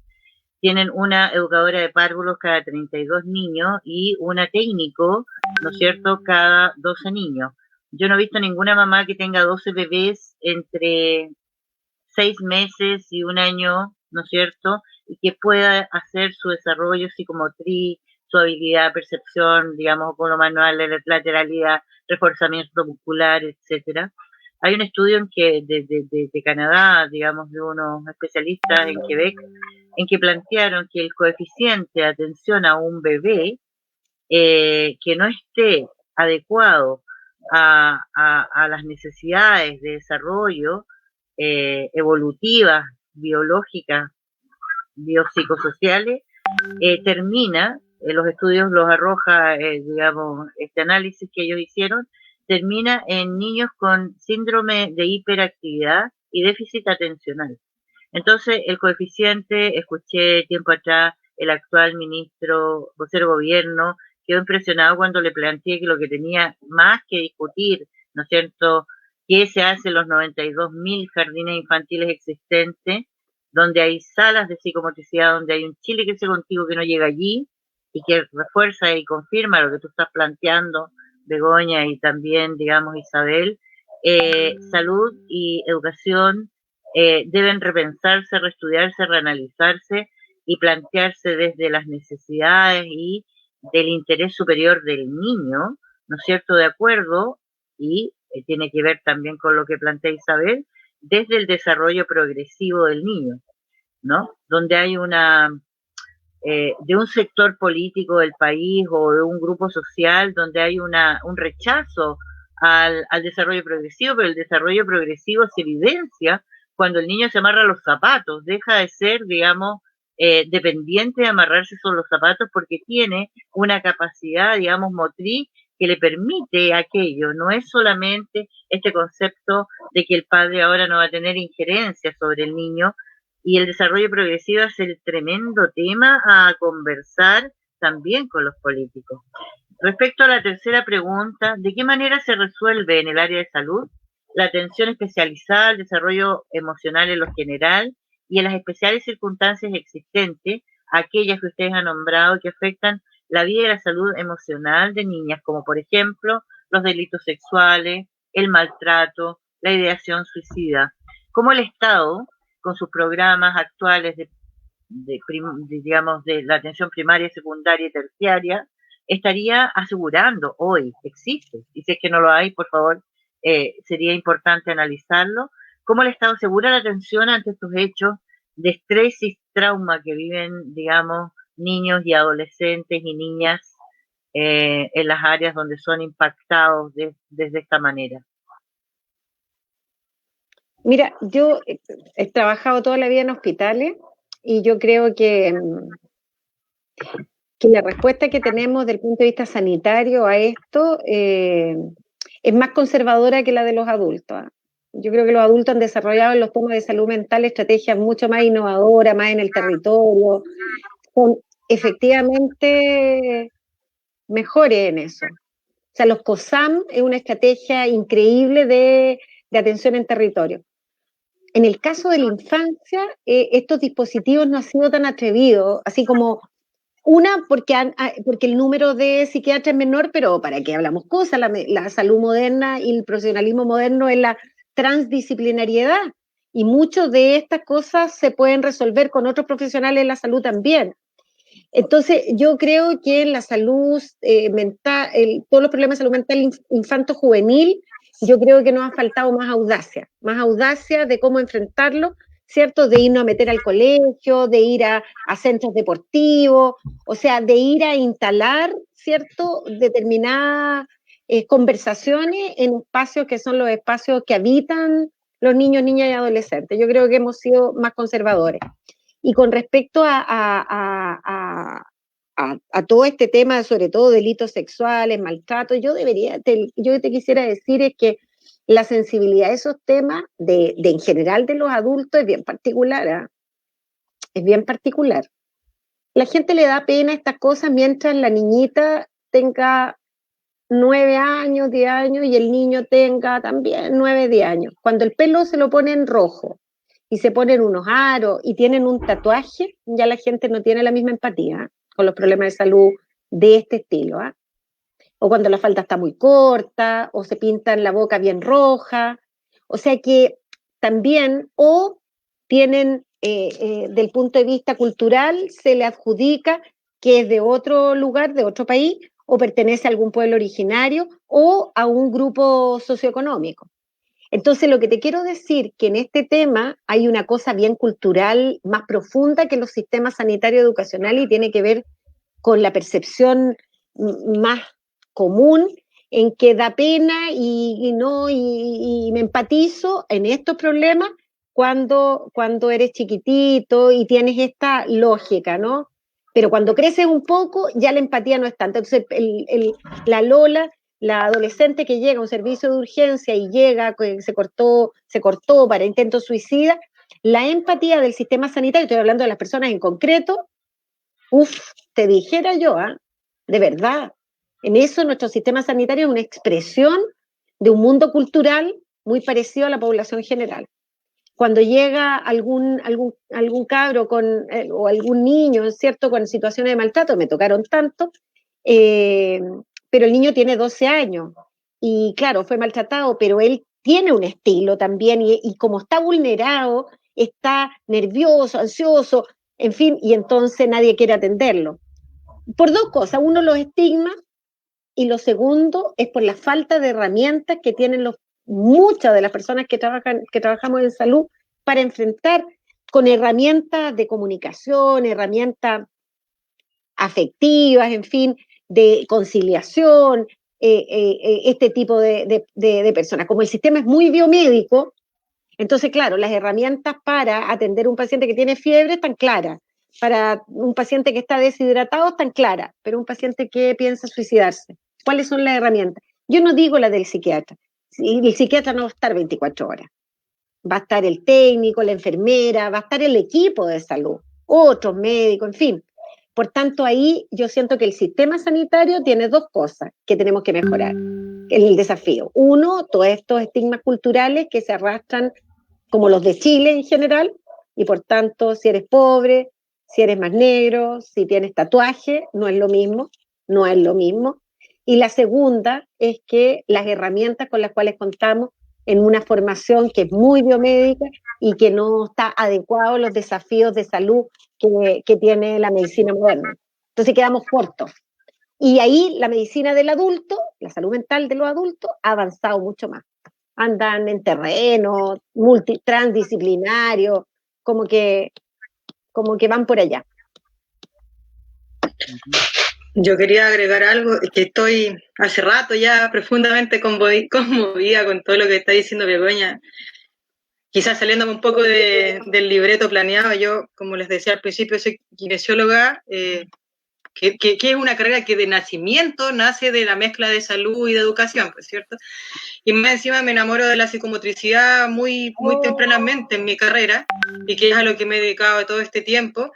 Tienen una educadora de párvulos cada 32 niños y una técnico, ¿no es cierto?, cada 12 niños. Yo no he visto ninguna mamá que tenga 12 bebés entre 6 meses y 1 año, ¿no es cierto?, y que pueda hacer su desarrollo psicomotriz, su habilidad de percepción, digamos, con lo manual, la lateralidad, reforzamiento muscular, etcétera. Hay un estudio de Canadá, digamos, de unos especialistas en Quebec, en que plantearon que el coeficiente de atención a un bebé que no esté adecuado a las necesidades de desarrollo evolutivas, biológicas, biopsicosociales, termina, los estudios los arroja, digamos, este análisis que ellos hicieron, termina en niños con síndrome de hiperactividad y déficit atencional. Entonces, el coeficiente, escuché tiempo atrás, el actual ministro, vocero gobierno, quedó impresionado cuando le planteé que lo que tenía más que discutir, ¿no es cierto?, qué se hace en los 92.000 jardines infantiles existentes, donde hay salas de psicomotricidad, donde hay un Chile que se contigo que no llega allí, y que refuerza y confirma lo que tú estás planteando, Begoña, y también, digamos, Isabel. Salud y educación deben repensarse, reestudiarse, reanalizarse y plantearse desde las necesidades y del interés superior del niño, ¿no es cierto?, de acuerdo, y tiene que ver también con lo que plantea Isabel, desde el desarrollo progresivo del niño, ¿no? Donde hay de un sector político del país o de un grupo social donde hay un rechazo al desarrollo progresivo, pero el desarrollo progresivo se evidencia cuando el niño se amarra los zapatos, deja de ser, digamos, dependiente de amarrarse sobre los zapatos porque tiene una capacidad, digamos, motriz que le permite aquello. No es solamente este concepto de que el padre ahora no va a tener injerencia sobre el niño, y el desarrollo progresivo es el tremendo tema a conversar también con los políticos. Respecto a la tercera pregunta, ¿de qué manera se resuelve en el área de salud la atención especializada al desarrollo emocional en lo general y en las especiales circunstancias existentes, aquellas que ustedes han nombrado que afectan la vida y la salud emocional de niñas, como por ejemplo los delitos sexuales, el maltrato, la ideación suicida? ¿Cómo el Estado, con sus programas actuales digamos, de la atención primaria, secundaria y terciaria, estaría asegurando hoy, existe, y si es que no lo hay, por favor, sería importante analizarlo, cómo el Estado asegura la atención ante estos hechos de estrés y trauma que viven, digamos, niños y adolescentes y niñas en las áreas donde son impactados desde esta manera. Mira, yo he trabajado toda la vida en hospitales y yo creo que que la respuesta que tenemos desde el punto de vista sanitario a esto es más conservadora que la de los adultos. Yo creo que los adultos han desarrollado en los temas de salud mental estrategias mucho más innovadoras, más en el territorio, son efectivamente mejores en eso. O sea, los COSAM es una estrategia increíble de atención en territorio. En el caso de la infancia, estos dispositivos no han sido tan atrevidos, así como porque el número de psiquiatras es menor, pero ¿para qué hablamos cosas? La salud moderna y el profesionalismo moderno es la transdisciplinariedad, y muchas de estas cosas se pueden resolver con otros profesionales de la salud también. Entonces, yo creo que en la salud mental, todos los problemas de salud mental infanto-juvenil, yo creo que nos ha faltado más audacia de cómo enfrentarlo, ¿cierto? De irnos a meter al colegio, de ir a centros deportivos, o sea, de ir a instalar, ¿cierto? Determinadas conversaciones en espacios que son los espacios que habitan los niños, niñas y adolescentes. Yo creo que hemos sido más conservadores. Y con respecto a todo este tema, sobre todo delitos sexuales, maltrato, yo te quisiera decir es que la sensibilidad de esos temas, en general de los adultos, es bien particular, ¿eh? Es bien particular. La gente le da pena a estas cosas mientras la niñita tenga 9 años, 10 años, y el niño tenga también 9, 10 años. Cuando el pelo se lo pone en rojo, y se ponen unos aros y tienen un tatuaje, ya la gente no tiene la misma empatía con los problemas de salud de este estilo. O cuando la falda está muy corta, o se pintan la boca bien roja. O sea que también, o tienen, del punto de vista cultural, se le adjudica que es de otro lugar, de otro país, o pertenece a algún pueblo originario, o a un grupo socioeconómico. Entonces, lo que te quiero decir que en este tema hay una cosa bien cultural más profunda que los sistemas sanitarios educacionales, y tiene que ver con la percepción más común, en que da pena y me empatizo en estos problemas cuando eres chiquitito y tienes esta lógica, ¿no? Pero cuando creces un poco, ya la empatía no es tanta. Entonces, la Lola, la adolescente que llega a un servicio de urgencia y llega, se cortó para intento suicida, la empatía del sistema sanitario, estoy hablando de las personas en concreto, te dijera yo, de verdad, en eso nuestro sistema sanitario es una expresión de un mundo cultural muy parecido a la población general. Cuando llega algún cabro o algún niño, ¿cierto?, con situaciones de maltrato, me tocaron tanto, pero el niño tiene 12 años y claro, fue maltratado, pero él tiene un estilo también y como está vulnerado, está nervioso, ansioso, en fin, y entonces nadie quiere atenderlo. Por dos cosas, uno, los estigmas, y lo segundo es por la falta de herramientas que tienen muchas de las personas que trabajamos en salud para enfrentar con herramientas de comunicación, herramientas afectivas, en fin, de conciliación, este tipo de personas. Como el sistema es muy biomédico, entonces, claro, las herramientas para atender a un paciente que tiene fiebre están claras, para un paciente que está deshidratado están claras, pero un paciente que piensa suicidarse, ¿cuáles son las herramientas? Yo no digo la del psiquiatra, el psiquiatra no va a estar 24 horas, va a estar el técnico, la enfermera, va a estar el equipo de salud, otros médicos, en fin. Por tanto, ahí yo siento que el sistema sanitario tiene dos cosas que tenemos que mejorar, el desafío. Uno, todos estos estigmas culturales que se arrastran como los de Chile en general, y por tanto, si eres pobre, si eres más negro, si tienes tatuaje, no es lo mismo. Y la segunda es que las herramientas con las cuales contamos en una formación que es muy biomédica y que no está adecuado a los desafíos de salud que tiene la medicina moderna. Entonces quedamos cortos. Y ahí la medicina del adulto, la salud mental de los adultos, ha avanzado mucho más. Andan en terreno transdisciplinario, como que van por allá. Yo quería agregar algo, que estoy hace rato ya profundamente conmovida con todo lo que está diciendo Begoña. Quizás saliéndome un poco del libreto planeado, yo, como les decía al principio, soy kinesióloga, que es una carrera que de nacimiento nace de la mezcla de salud y de educación, pues, ¿cierto? Y más encima me enamoro de la psicomotricidad muy tempranamente en mi carrera, y que es a lo que me he dedicado todo este tiempo.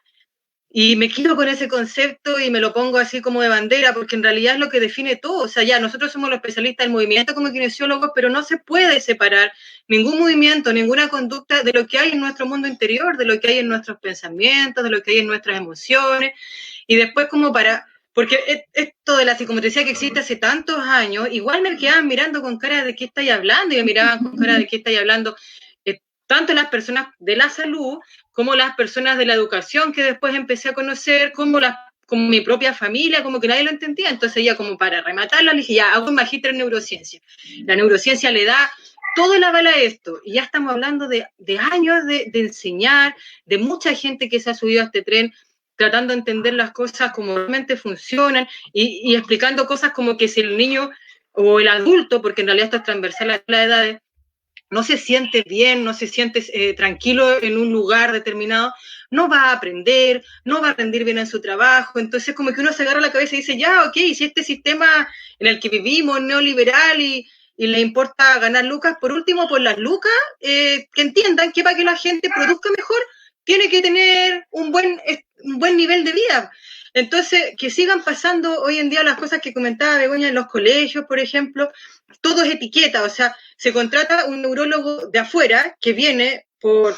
Y me quedo con ese concepto y me lo pongo así como de bandera, porque en realidad es lo que define todo. O sea, ya nosotros somos los especialistas del movimiento como kinesiólogos, pero no se puede separar ningún movimiento, ninguna conducta de lo que hay en nuestro mundo interior, de lo que hay en nuestros pensamientos, de lo que hay en nuestras emociones. Y después porque esto de la psicomotricidad que existe hace tantos años, igual me quedaban mirando con cara de qué estáis hablando, y me miraban con cara de qué estáis hablando, tanto las personas de la salud como las personas de la educación que después empecé a conocer, como mi propia familia, como que nadie lo entendía. Entonces ya como para rematarlo, le dije, ya, hago un magíster en neurociencia. La neurociencia le da todo el aval a esto, y ya estamos hablando de años de enseñar, de mucha gente que se ha subido a este tren, tratando de entender las cosas como realmente funcionan, y explicando cosas como que si el niño o el adulto, porque en realidad esto es transversal a las edades, no se siente bien, no se siente tranquilo en un lugar determinado, no va a aprender, no va a rendir bien en su trabajo. Entonces como que uno se agarra la cabeza y dice, ya, ok, si este sistema en el que vivimos neoliberal y le importa ganar lucas, por último, por las lucas, que entiendan que para que la gente produzca mejor, tiene que tener un buen nivel de vida. Entonces, que sigan pasando hoy en día las cosas que comentaba Begoña en los colegios, por ejemplo, todo es etiqueta, o sea, se contrata un neurólogo de afuera que viene por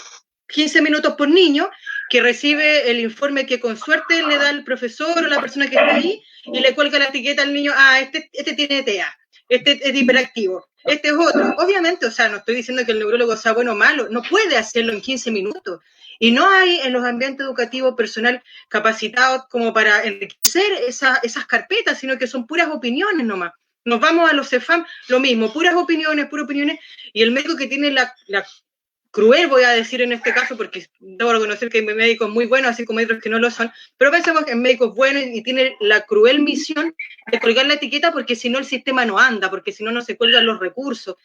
15 minutos por niño, que recibe el informe que con suerte le da el profesor o la persona que está ahí, y le cuelga la etiqueta al niño, este tiene TEA, este es hiperactivo, este es otro. Obviamente, o sea, no estoy diciendo que el neurólogo sea bueno o malo, no puede hacerlo en 15 minutos. Y no hay en los ambientes educativos personal capacitado como para enriquecer esas carpetas, sino que son puras opiniones nomás. Nos vamos a los CEFAM, lo mismo, puras opiniones, y el médico que tiene la cruel, voy a decir en este caso, porque debo reconocer que hay médicos muy buenos, así como hay otros que no lo son, pero pensemos en médicos buenos y tiene la cruel misión de colgar la etiqueta, porque si no el sistema no anda, porque si no, no se cuelgan los recursos.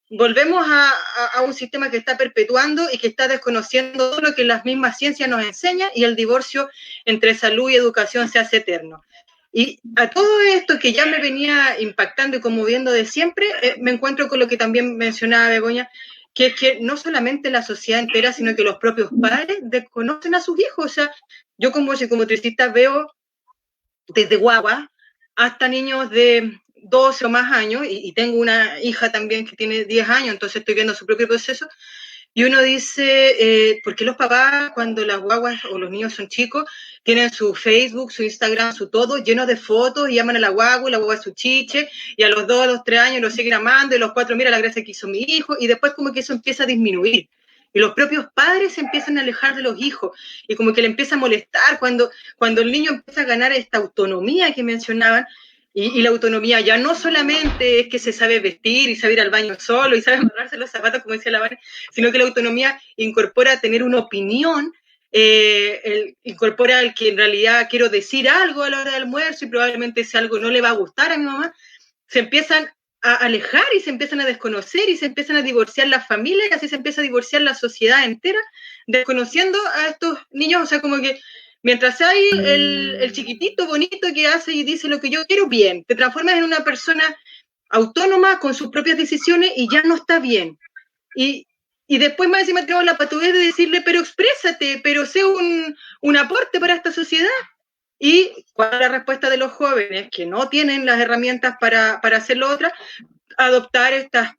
Volvemos a un sistema que está perpetuando y que está desconociendo todo lo que las mismas ciencias nos enseñan, y el divorcio entre salud y educación se hace eterno. Y a todo esto que ya me venía impactando y conmoviendo de siempre, me encuentro con lo que también mencionaba Begoña, que es que no solamente la sociedad entera, sino que los propios padres desconocen a sus hijos. O sea, yo como psicomotricista veo desde guagua hasta niños de 12 o más años, y tengo una hija también que tiene 10 años, entonces estoy viendo su propio proceso, y uno dice, ¿por qué los papás, cuando las guaguas o los niños son chicos, tienen su Facebook, su Instagram, su todo, lleno de fotos, y llaman a la guagua es su chiche, y a los 2, a los 3 años lo siguen amando, y a los 4, mira la gracia que hizo mi hijo, y después como que eso empieza a disminuir. Y los propios padres se empiezan a alejar de los hijos, y como que le empieza a molestar cuando el niño empieza a ganar esta autonomía que mencionaban. Y la autonomía ya no solamente es que se sabe vestir y sabe ir al baño solo y sabe amarrarse los zapatos, como decía la Vane, sino que la autonomía incorpora tener una opinión, incorpora el que en realidad quiero decir algo a la hora del almuerzo y probablemente ese algo no le va a gustar a mi mamá. Se empiezan a alejar y se empiezan a desconocer y se empiezan a divorciar las familias, y así se empieza a divorciar la sociedad entera, desconociendo a estos niños. O sea, como que mientras hay el chiquitito bonito que hace y dice lo que yo quiero, bien, te transformas en una persona autónoma con sus propias decisiones y ya no está bien. Y después más encima tenemos la patudez de decirle, pero exprésate, pero sé un aporte para esta sociedad. ¿Y cuál es la respuesta de los jóvenes que no tienen las herramientas para hacer lo otro? Adoptar estas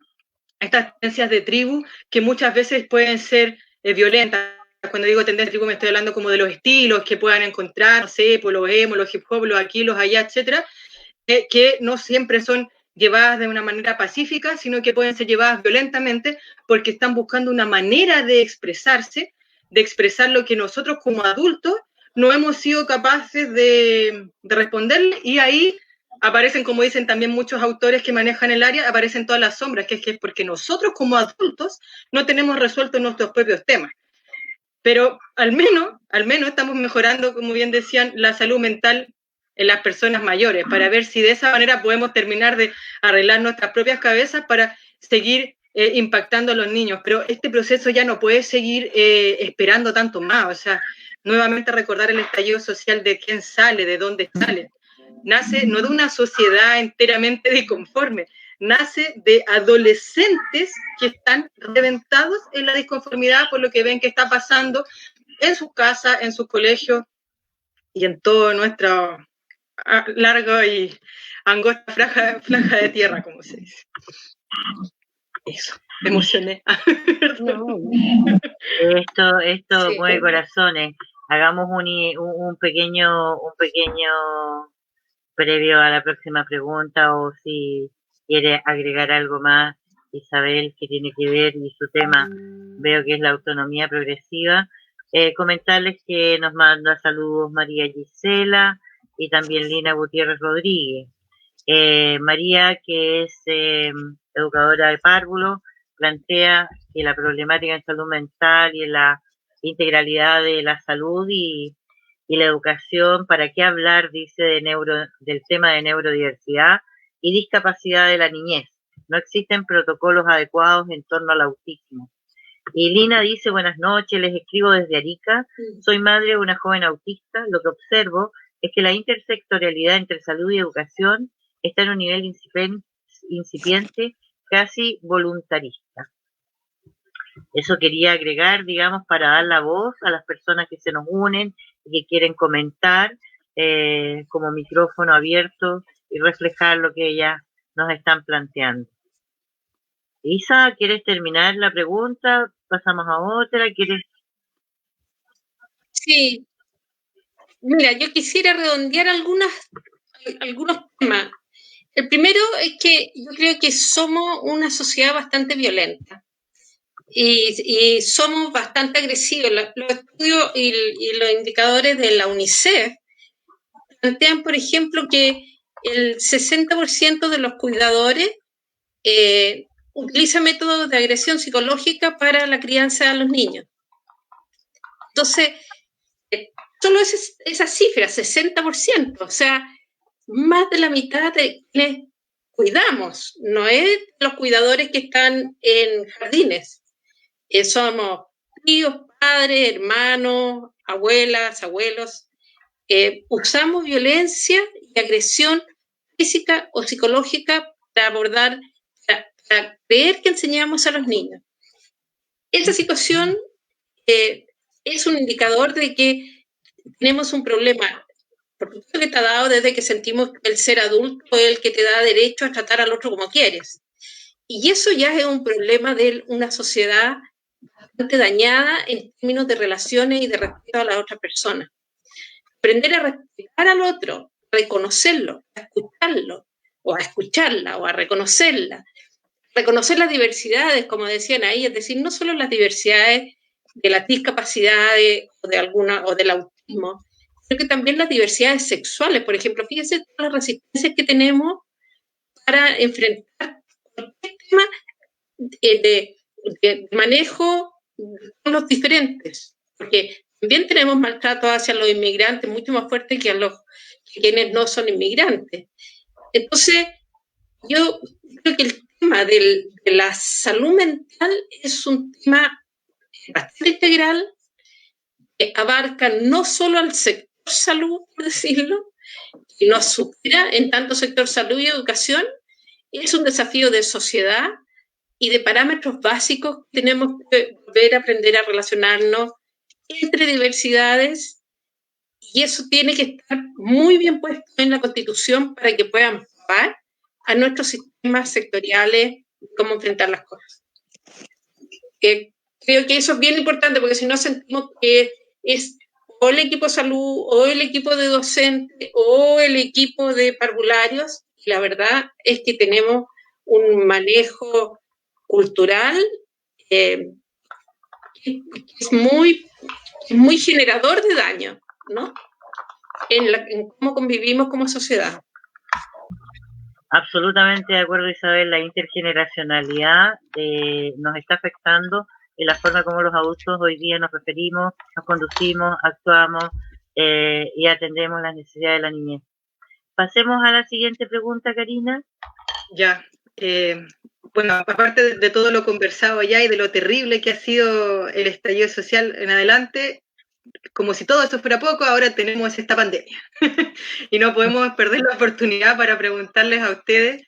tendencias de tribu que muchas veces pueden ser violentas. Cuando digo tendencia de tribu me estoy hablando como de los estilos que puedan encontrar, no sé, pues los emo, los hip hop, los aquí, los allá, etcétera, que no siempre son llevadas de una manera pacífica, sino que pueden ser llevadas violentamente, porque están buscando una manera de expresarse, de expresar lo que nosotros como adultos no hemos sido capaces de responderle, y ahí aparecen, como dicen también muchos autores que manejan el área, aparecen todas las sombras, que es porque nosotros como adultos no tenemos resueltos nuestros propios temas. Pero al menos estamos mejorando, como bien decían, la salud mental en las personas mayores, para ver si de esa manera podemos terminar de arreglar nuestras propias cabezas para seguir impactando a los niños. Pero este proceso ya no puede seguir esperando tanto más. O sea, nuevamente recordar el estallido social, de quién sale, de dónde sale. Nace no de una sociedad enteramente disconforme, nace de adolescentes que están reventados en la disconformidad por lo que ven que está pasando en sus casas, en sus colegios y en todo nuestro largo y angosta franja de tierra, como se dice. Eso, me emocioné. No, Esto Sí. mueve corazones. Hagamos un pequeño previo a la próxima pregunta, o si quiere agregar algo más, Isabel, que tiene que ver, y su tema veo que es la autonomía progresiva. Comentarles que nos manda saludos María Gisela y también Lina Gutiérrez Rodríguez. María, que es educadora de párvulo, plantea que la problemática en salud mental y en la integralidad de la salud y la educación, ¿para qué hablar? Dice del tema de neurodiversidad y discapacidad de la niñez. No existen protocolos adecuados en torno al autismo. Y Lina dice, buenas noches, les escribo desde Arica, soy madre de una joven autista, lo que observo es que la intersectorialidad entre salud y educación está en un nivel incipiente, casi voluntarista. Eso quería agregar, digamos, para dar la voz a las personas que se nos unen y que quieren comentar, como micrófono abierto y reflejar lo que ellas nos están planteando. Isa, ¿quieres terminar la pregunta? Pasamos a otra. ¿Quieres? Sí. Mira, yo quisiera redondear algunos temas. El primero es que yo creo que somos una sociedad bastante violenta y somos bastante agresivos. Los estudios y los indicadores de la UNICEF plantean, por ejemplo, que el 60% de los cuidadores utiliza métodos de agresión psicológica para la crianza de los niños. Entonces, solo esa cifra, 60%, o sea, más de la mitad de quienes cuidamos, no es los cuidadores que están en jardines. Somos tíos, padres, hermanos, abuelas, abuelos. Usamos violencia y agresión física o psicológica para abordar, para creer que enseñamos a los niños. Esa situación es un indicador de que tenemos un problema, por supuesto que está dado desde que sentimos que el ser adulto es el que te da derecho a tratar al otro como quieres. Y eso ya es un problema de una sociedad bastante dañada en términos de relaciones y de respeto a la otra persona. Aprender a respetar al otro, reconocerlo, a escucharlo, o a escucharla, o a reconocerla. Reconocer las diversidades, como decían ahí, es decir, no solo las diversidades de las discapacidades o del autismo, sino que también las diversidades sexuales. Por ejemplo, fíjense todas las resistencias que tenemos para enfrentar cualquier tema de manejo con los diferentes, porque también tenemos maltrato hacia los inmigrantes mucho más fuerte que que quienes no son inmigrantes. Entonces, yo creo que el tema de la salud mental es un tema bastante integral, que abarca no solo al sector salud, por decirlo, y nos supera en tanto sector salud y educación. Es un desafío de sociedad y de parámetros básicos que tenemos que volver a aprender a relacionarnos entre diversidades, y eso tiene que estar muy bien puesto en la Constitución para que puedan pagar a nuestros sistemas sectoriales cómo enfrentar las cosas. Creo que eso es bien importante, porque si no sentimos que es o el equipo de salud, o el equipo de docentes, o el equipo de parvularios. La verdad es que tenemos un manejo cultural que es muy generador de daño, ¿no? En cómo convivimos como sociedad. Absolutamente de acuerdo, Isabel. La intergeneracionalidad nos está afectando en la forma como los adultos hoy día nos referimos, nos conducimos, actuamos y atendemos las necesidades de la niñez. Pasemos a la siguiente pregunta, Karina. Ya. Bueno, aparte de todo lo conversado ya y de lo terrible que ha sido el estallido social en adelante, como si todo esto fuera poco, ahora tenemos esta pandemia. Y no podemos perder la oportunidad para preguntarles a ustedes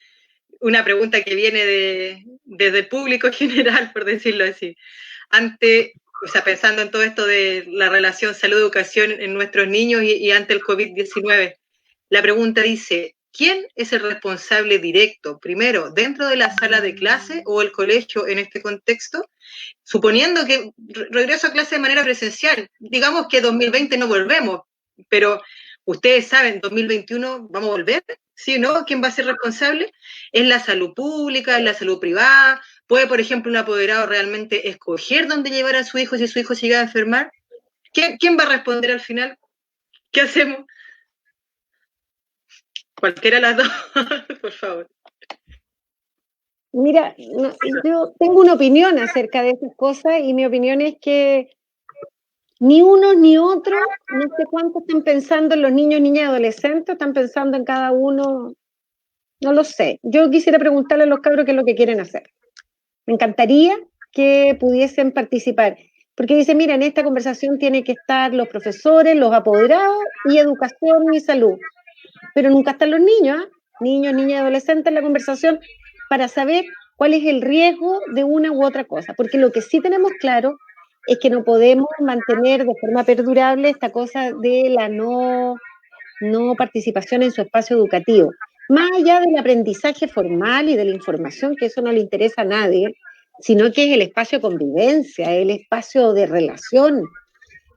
una pregunta que viene desde el público general, por decirlo así. Pensando en todo esto de la relación salud-educación en nuestros niños y ante el COVID-19, la pregunta dice, ¿quién es el responsable directo, primero, dentro de la sala de clase o el colegio en este contexto? Suponiendo que regreso a clase de manera presencial, digamos que 2020 no volvemos, pero ustedes saben, 2021 vamos a volver, ¿sí o no? ¿Quién va a ser responsable? ¿Es la salud pública? ¿Es la salud privada? ¿Puede, por ejemplo, un apoderado realmente escoger dónde llevar a su hijo si su hijo se llega a enfermar? ¿Quién va a responder al final? ¿Qué hacemos? Cualquiera de las dos, por favor. Mira, yo tengo una opinión acerca de esas cosas y mi opinión es que ni uno ni otro, no sé cuánto están pensando en los niños, niñas y adolescentes, están pensando en cada uno, no lo sé. Yo quisiera preguntarle a los cabros qué es lo que quieren hacer. Me encantaría que pudiesen participar, porque dice, mira, en esta conversación tienen que estar los profesores, los apoderados y educación y salud, pero nunca están los niños, ¿eh? Niños, niñas y adolescentes en la conversación para saber cuál es el riesgo de una u otra cosa, porque lo que sí tenemos claro es que no podemos mantener de forma perdurable esta cosa de la no participación en su espacio educativo. Más allá del aprendizaje formal y de la información, que eso no le interesa a nadie, sino que es el espacio de convivencia, el espacio de relación.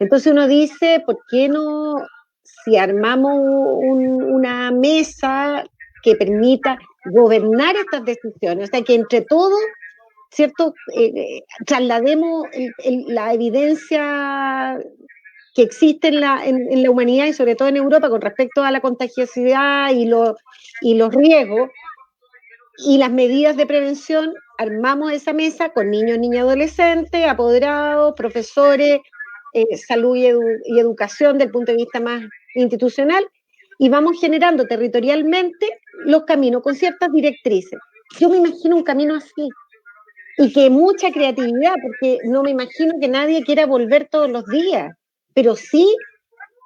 Entonces uno dice, ¿por qué no, si armamos una mesa que permita gobernar estas decisiones? O sea, que entre todos, ¿cierto? Traslademos la evidencia que existe en la humanidad y sobre todo en Europa con respecto a la contagiosidad y los riesgos y las medidas de prevención, armamos esa mesa con niños, niñas, adolescentes, apoderados, profesores, salud y educación desde el punto de vista más institucional, y vamos generando territorialmente los caminos con ciertas directrices. Yo me imagino un camino así, y que mucha creatividad, porque no me imagino que nadie quiera volver todos los días, pero sí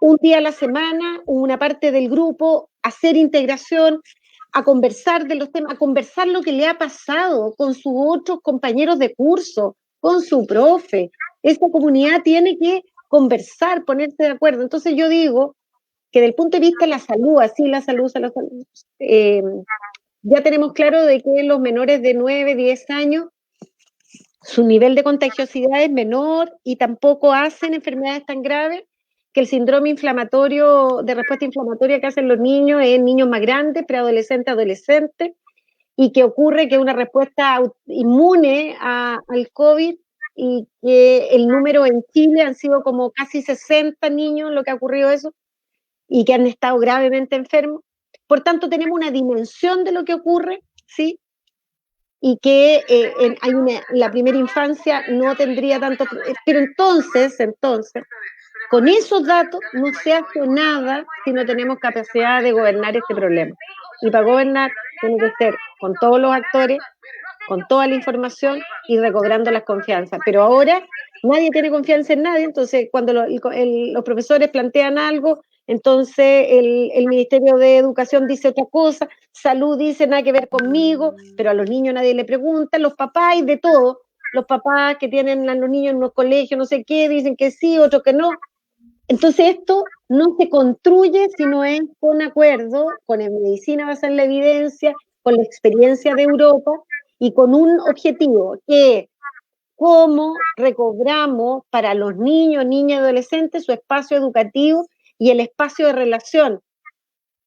un día a la semana, una parte del grupo, hacer integración, a conversar de los temas, a conversar lo que le ha pasado con sus otros compañeros de curso, con su profe. Esta comunidad tiene que conversar, ponerse de acuerdo. Entonces yo digo que desde el punto de vista de la salud, ya tenemos claro de que los menores de 9, 10 años, su nivel de contagiosidad es menor y tampoco hacen enfermedades tan graves, que el síndrome inflamatorio, de respuesta inflamatoria que hacen los niños es en niños más grandes, preadolescentes, adolescentes, y que ocurre que una respuesta inmune al COVID y que el número en Chile han sido como casi 60 niños lo que ha ocurrido eso y que han estado gravemente enfermos. Por tanto, tenemos una dimensión de lo que ocurre, ¿sí? Y que la primera infancia no tendría tanto, pero entonces, con esos datos no se hace nada si no tenemos capacidad de gobernar este problema. Y para gobernar tiene que ser con todos los actores, con toda la información y recobrando las confianzas. Pero ahora nadie tiene confianza en nadie, entonces cuando los profesores plantean algo, entonces el Ministerio de Educación dice otra cosa, Salud dice nada que ver conmigo, pero a los niños nadie le pregunta, los papás y de todo, los papás que tienen a los niños en los colegios, no sé qué, dicen que sí, otros que no. Entonces esto no se construye si no es con acuerdo, con la medicina basada en la evidencia, con la experiencia de Europa y con un objetivo que cómo recobramos para los niños, niñas y adolescentes su espacio educativo y el espacio de relación,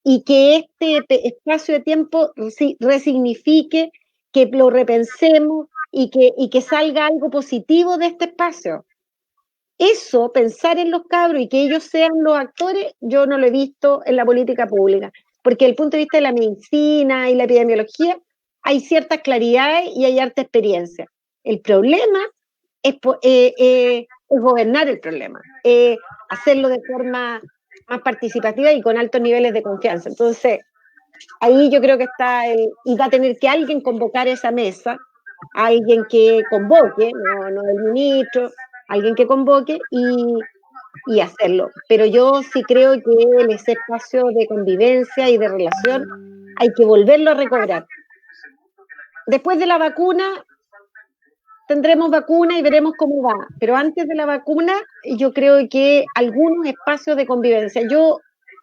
y que este espacio de tiempo resignifique, que lo repensemos y que salga algo positivo de este espacio. Eso, pensar en los cabros y que ellos sean los actores, yo no lo he visto en la política pública, porque desde el punto de vista de la medicina y la epidemiología hay ciertas claridades y hay harta experiencia. El problema es gobernar el problema, hacerlo de forma más participativa y con altos niveles de confianza. Entonces, ahí yo creo que está y va a tener que alguien convocar esa mesa, alguien que convoque, no el ministro, alguien que convoque y y hacerlo. Pero yo sí creo que en ese espacio de convivencia y de relación hay que volverlo a recobrar. Después de la vacuna, tendremos vacuna y veremos cómo va. Pero antes de la vacuna, yo creo que algunos espacios de convivencia. Yo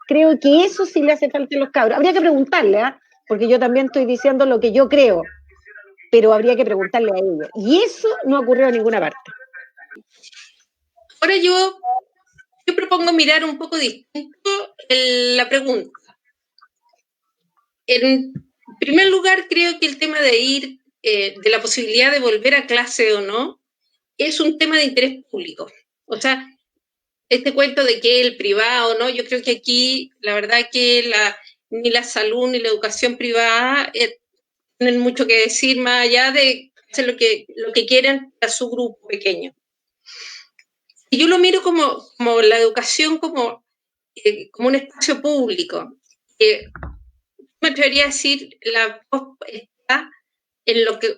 creo que eso sí le hace falta a los cabros. Habría que preguntarle, ¿eh? Porque yo también estoy diciendo lo que yo creo, pero habría que preguntarle a ellos. Y eso no ocurrió en ninguna parte. Ahora yo propongo mirar un poco distinto la pregunta. En primer lugar, creo que el tema de ir, de la posibilidad de volver a clase o no, es un tema de interés público. O sea, este cuento de que el privado, ¿no? Yo creo que aquí, la verdad que ni la salud ni la educación privada tienen mucho que decir más allá de hacer lo que quieran a su grupo pequeño. Y yo lo miro como la educación como un espacio público. Me atrevería a decir, la voz está en lo que,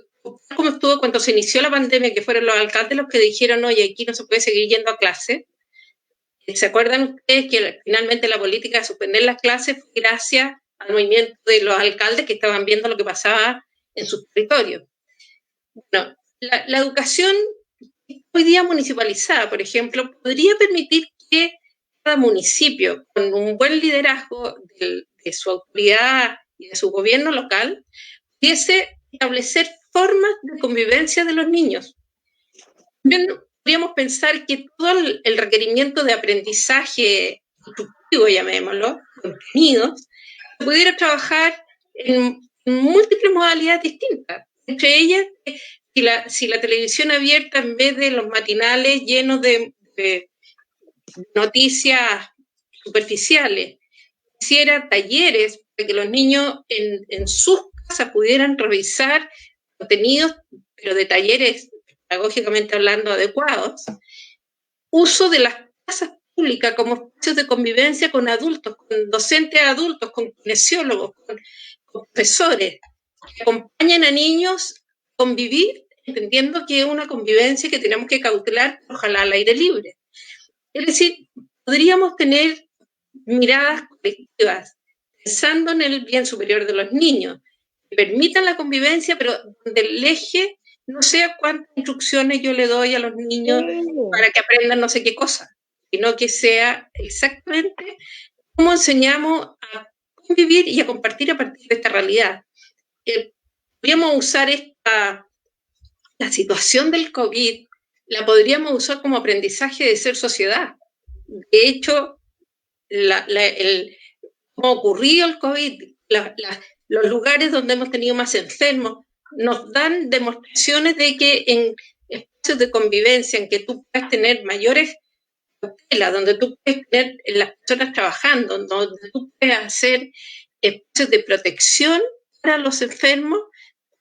como estuvo cuando se inició la pandemia, que fueron los alcaldes los que dijeron, oye, aquí no se puede seguir yendo a clase. ¿Se acuerdan ustedes que finalmente la política de suspender las clases fue gracias al movimiento de los alcaldes que estaban viendo lo que pasaba en sus territorios? Bueno, la educación hoy día municipalizada, por ejemplo, podría permitir que cada municipio, con un buen liderazgo de su autoridad y de su gobierno local, pudiese establecer formas de convivencia de los niños. También podríamos pensar que todo el requerimiento de aprendizaje instructivo, llamémoslo, contenidos, se pudiera trabajar en múltiples modalidades distintas. Entre ellas, si la televisión abierta, en vez de los matinales llenos de noticias superficiales, hiciera talleres para que los niños en sus casas pudieran revisar contenidos, pero de talleres pedagógicamente hablando adecuados, uso de las casas públicas como espacios de convivencia con adultos, con docentes adultos, con kinesiólogos, con profesores, que acompañan a niños a convivir, entendiendo que es una convivencia que tenemos que cautelar, ojalá al aire libre. Es decir, podríamos tener miradas colectivas, pensando en el bien superior de los niños, que permitan la convivencia, pero donde el eje no sea cuántas instrucciones yo le doy a los niños para que aprendan no sé qué cosa, sino que sea exactamente cómo enseñamos a convivir y a compartir a partir de esta realidad. Podríamos usar la situación del COVID, la podríamos usar como aprendizaje de ser sociedad. De hecho, cómo ocurrió el COVID, los lugares donde hemos tenido más enfermos, nos dan demostraciones de que en espacios de convivencia, en que tú puedes tener mayores cautelas, donde tú puedes tener las personas trabajando, donde tú puedes hacer espacios de protección para los enfermos,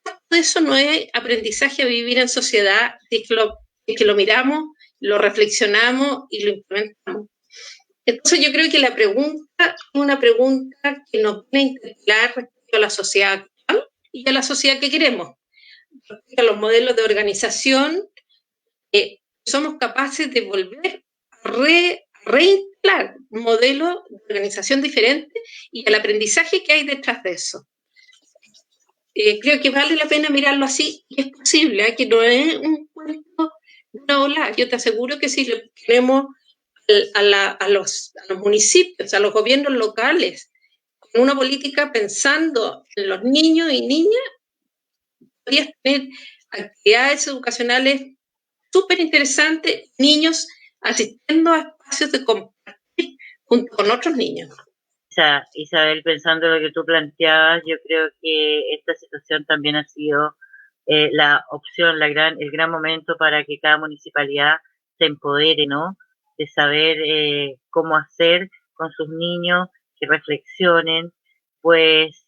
todo eso no es aprendizaje a vivir en sociedad, es que lo miramos, lo reflexionamos y lo implementamos. Entonces yo creo que la pregunta es una pregunta que nos viene a interpelar respecto a la sociedad actual y a la sociedad que queremos. Respecto a los modelos de organización, somos capaces de volver a reinstalar modelos de organización diferentes y el aprendizaje que hay detrás de eso. Creo que vale la pena mirarlo así, y es posible, que no es un cuento de una ola. Yo te aseguro que si le ponemos a los municipios, a los gobiernos locales, con una política pensando en los niños y niñas, podrías tener actividades educacionales súper interesantes, niños asistiendo a espacios de compartir junto con otros niños. Isabel, pensando en lo que tú planteabas, yo creo que esta situación también ha sido la opción, el gran momento para que cada municipalidad se empodere, ¿no? De saber cómo hacer con sus niños, que reflexionen, pues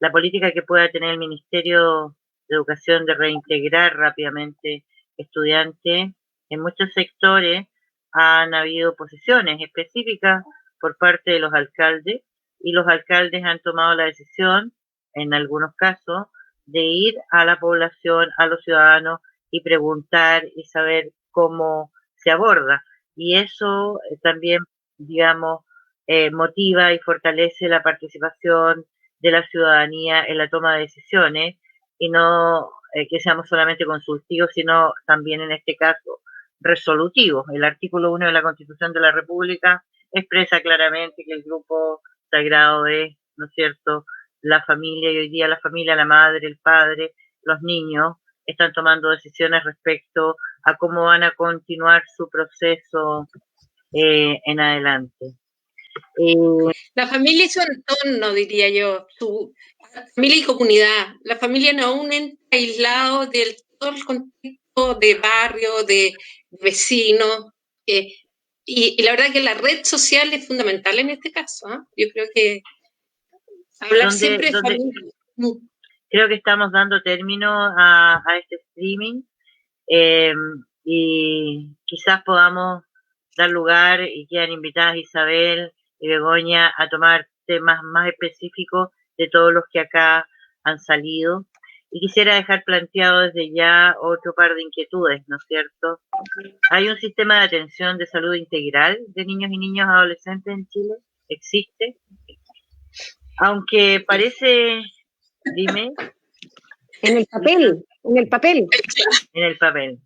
la política que pueda tener el Ministerio de Educación de reintegrar rápidamente estudiantes. En muchos sectores han habido posiciones específicas por parte de los alcaldes y los alcaldes han tomado la decisión, en algunos casos, de ir a la población, a los ciudadanos y preguntar y saber cómo se aborda. y eso también, digamos, motiva y fortalece la participación de la ciudadanía en la toma de decisiones y no que seamos solamente consultivos, sino también en este caso resolutivos. El artículo 1 de la Constitución de la República expresa claramente que el grupo sagrado es, ¿no es cierto?, la familia, y hoy día la familia, la madre, el padre, los niños están tomando decisiones respecto a cómo van a continuar su proceso en adelante. La familia y su entorno, diría yo, su familia y comunidad. La familia no es un ente aislado del todo el contexto de barrio, de vecinos. Y la verdad que la red social es fundamental en este caso. Yo creo que hablar siempre de familia. Creo que estamos dando término a este streaming y quizás podamos dar lugar y quedan invitadas Isabel y Begoña a tomar temas más específicos de todos los que acá han salido. Y quisiera dejar planteado desde ya otro par de inquietudes, ¿no es cierto? ¿Hay un sistema de atención de salud integral de niños y niñas adolescentes en Chile? ¿Existe? Aunque parece, dime. En el papel, en el papel. En el papel.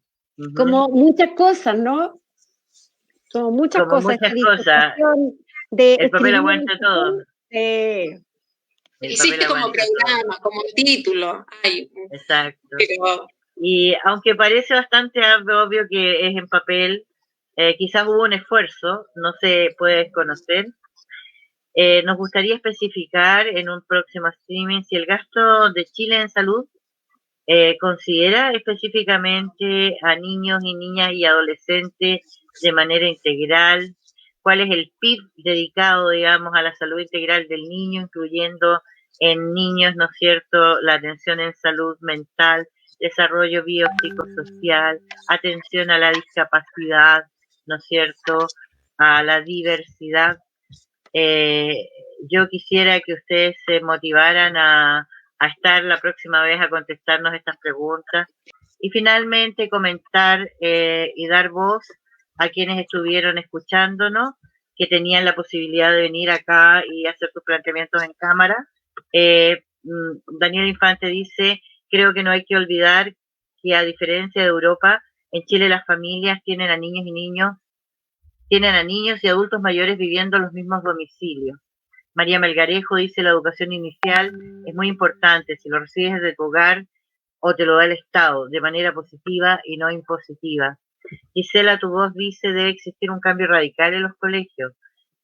Como muchas cosas, ¿no? Como muchas cosas. Muchas cosas. El papel aguanta todo. Existe como programa, todo, como título. Exacto. Pero... Y aunque parece bastante obvio que es en papel, quizás hubo un esfuerzo, no se puede desconocer. Nos gustaría especificar en un próximo streaming si el gasto de Chile en salud considera específicamente a niños y niñas y adolescentes de manera integral, cuál es el PIB dedicado, digamos, a la salud integral del niño, incluyendo en niños, ¿no es cierto?, la atención en salud mental, desarrollo biopsicosocial, atención a la discapacidad, ¿no es cierto?, a la diversidad. Yo quisiera que ustedes se motivaran a estar la próxima vez a contestarnos estas preguntas y finalmente comentar y dar voz a quienes estuvieron escuchándonos, que tenían la posibilidad de venir acá y hacer sus planteamientos en cámara. Daniel Infante dice, creo que no hay que olvidar que a diferencia de Europa, en Chile las familias tienen a niños y adultos mayores viviendo en los mismos domicilios. María Melgarejo dice, la educación inicial es muy importante, si lo recibes de tu hogar o te lo da el Estado, de manera positiva y no impositiva. Gisela, tu voz dice, debe existir un cambio radical en los colegios.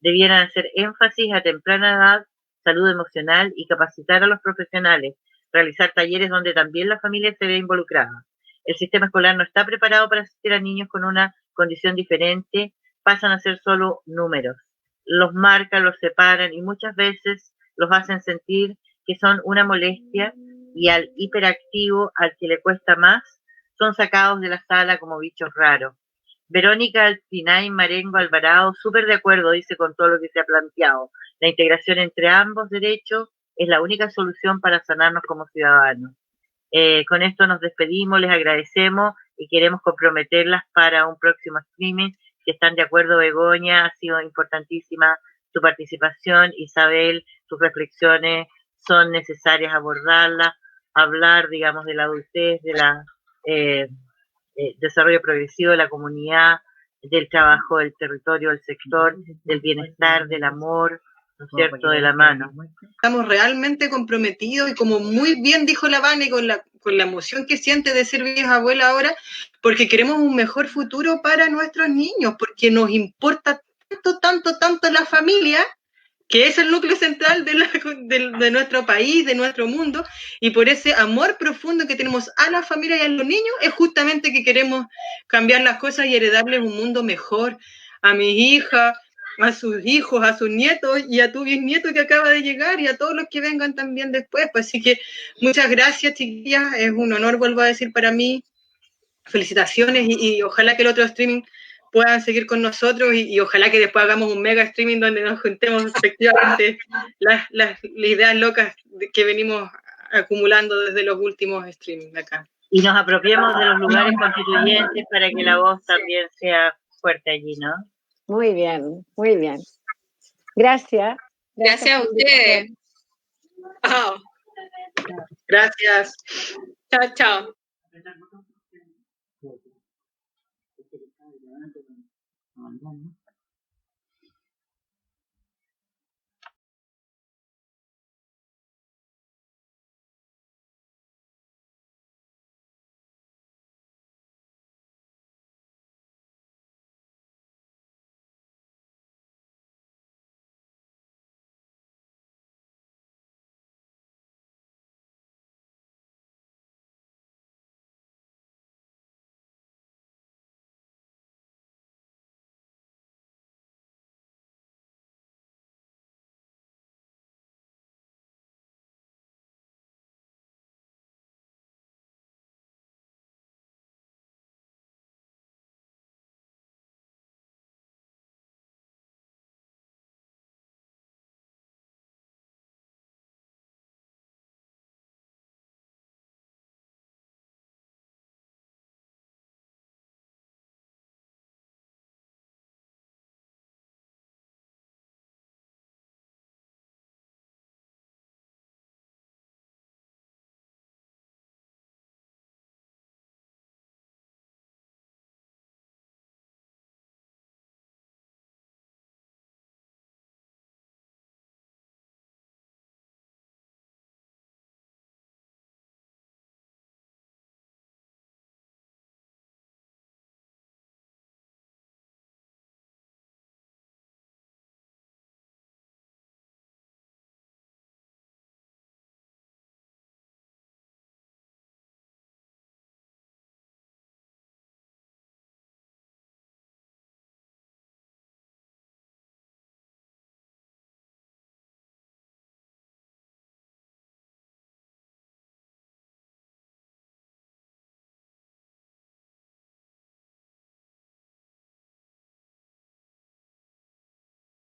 Debieran hacer énfasis a temprana edad, salud emocional y capacitar a los profesionales, realizar talleres donde también la familia se ve involucrada. El sistema escolar no está preparado para asistir a niños con una condición diferente, pasan a ser solo números. Los marcan, los separan y muchas veces los hacen sentir que son una molestia y al hiperactivo, al que le cuesta más, son sacados de la sala como bichos raros. Verónica Alpinay Marengo Alvarado, súper de acuerdo, dice, con todo lo que se ha planteado. La integración entre ambos derechos es la única solución para sanarnos como ciudadanos. Con esto nos despedimos, les agradecemos y queremos comprometerlas para un próximo streaming. Si están de acuerdo, Begoña, ha sido importantísima tu participación. Isabel, tus reflexiones son necesarias abordarlas, hablar, digamos, de la adultez, de la desarrollo progresivo de la comunidad, del trabajo del territorio, del sector, del bienestar, del amor, ¿no es cierto?, de la mano. Estamos realmente comprometidos y como muy bien dijo la Vane, con la emoción que siente de ser vieja abuela ahora, porque queremos un mejor futuro para nuestros niños, porque nos importa tanto la familia, que es el núcleo central de nuestro país, de nuestro mundo, y por ese amor profundo que tenemos a la familia y a los niños, es justamente que queremos cambiar las cosas y heredarles un mundo mejor a mis hijas, a sus hijos, a sus nietos y a tu bisnieto que acaba de llegar y a todos los que vengan también después. Pues, así que muchas gracias, chiquillas, es un honor, vuelvo a decir, para mí. Felicitaciones y ojalá que el otro streaming puedan seguir con nosotros y ojalá que después hagamos un mega streaming donde nos juntemos efectivamente las ideas locas que venimos acumulando desde los últimos streamings de acá. Y nos apropiemos de los lugares constituyentes para que la voz también sea fuerte allí, ¿no? Muy bien, muy bien. Gracias. Gracias a ustedes. Chao. Gracias. Chao, chao.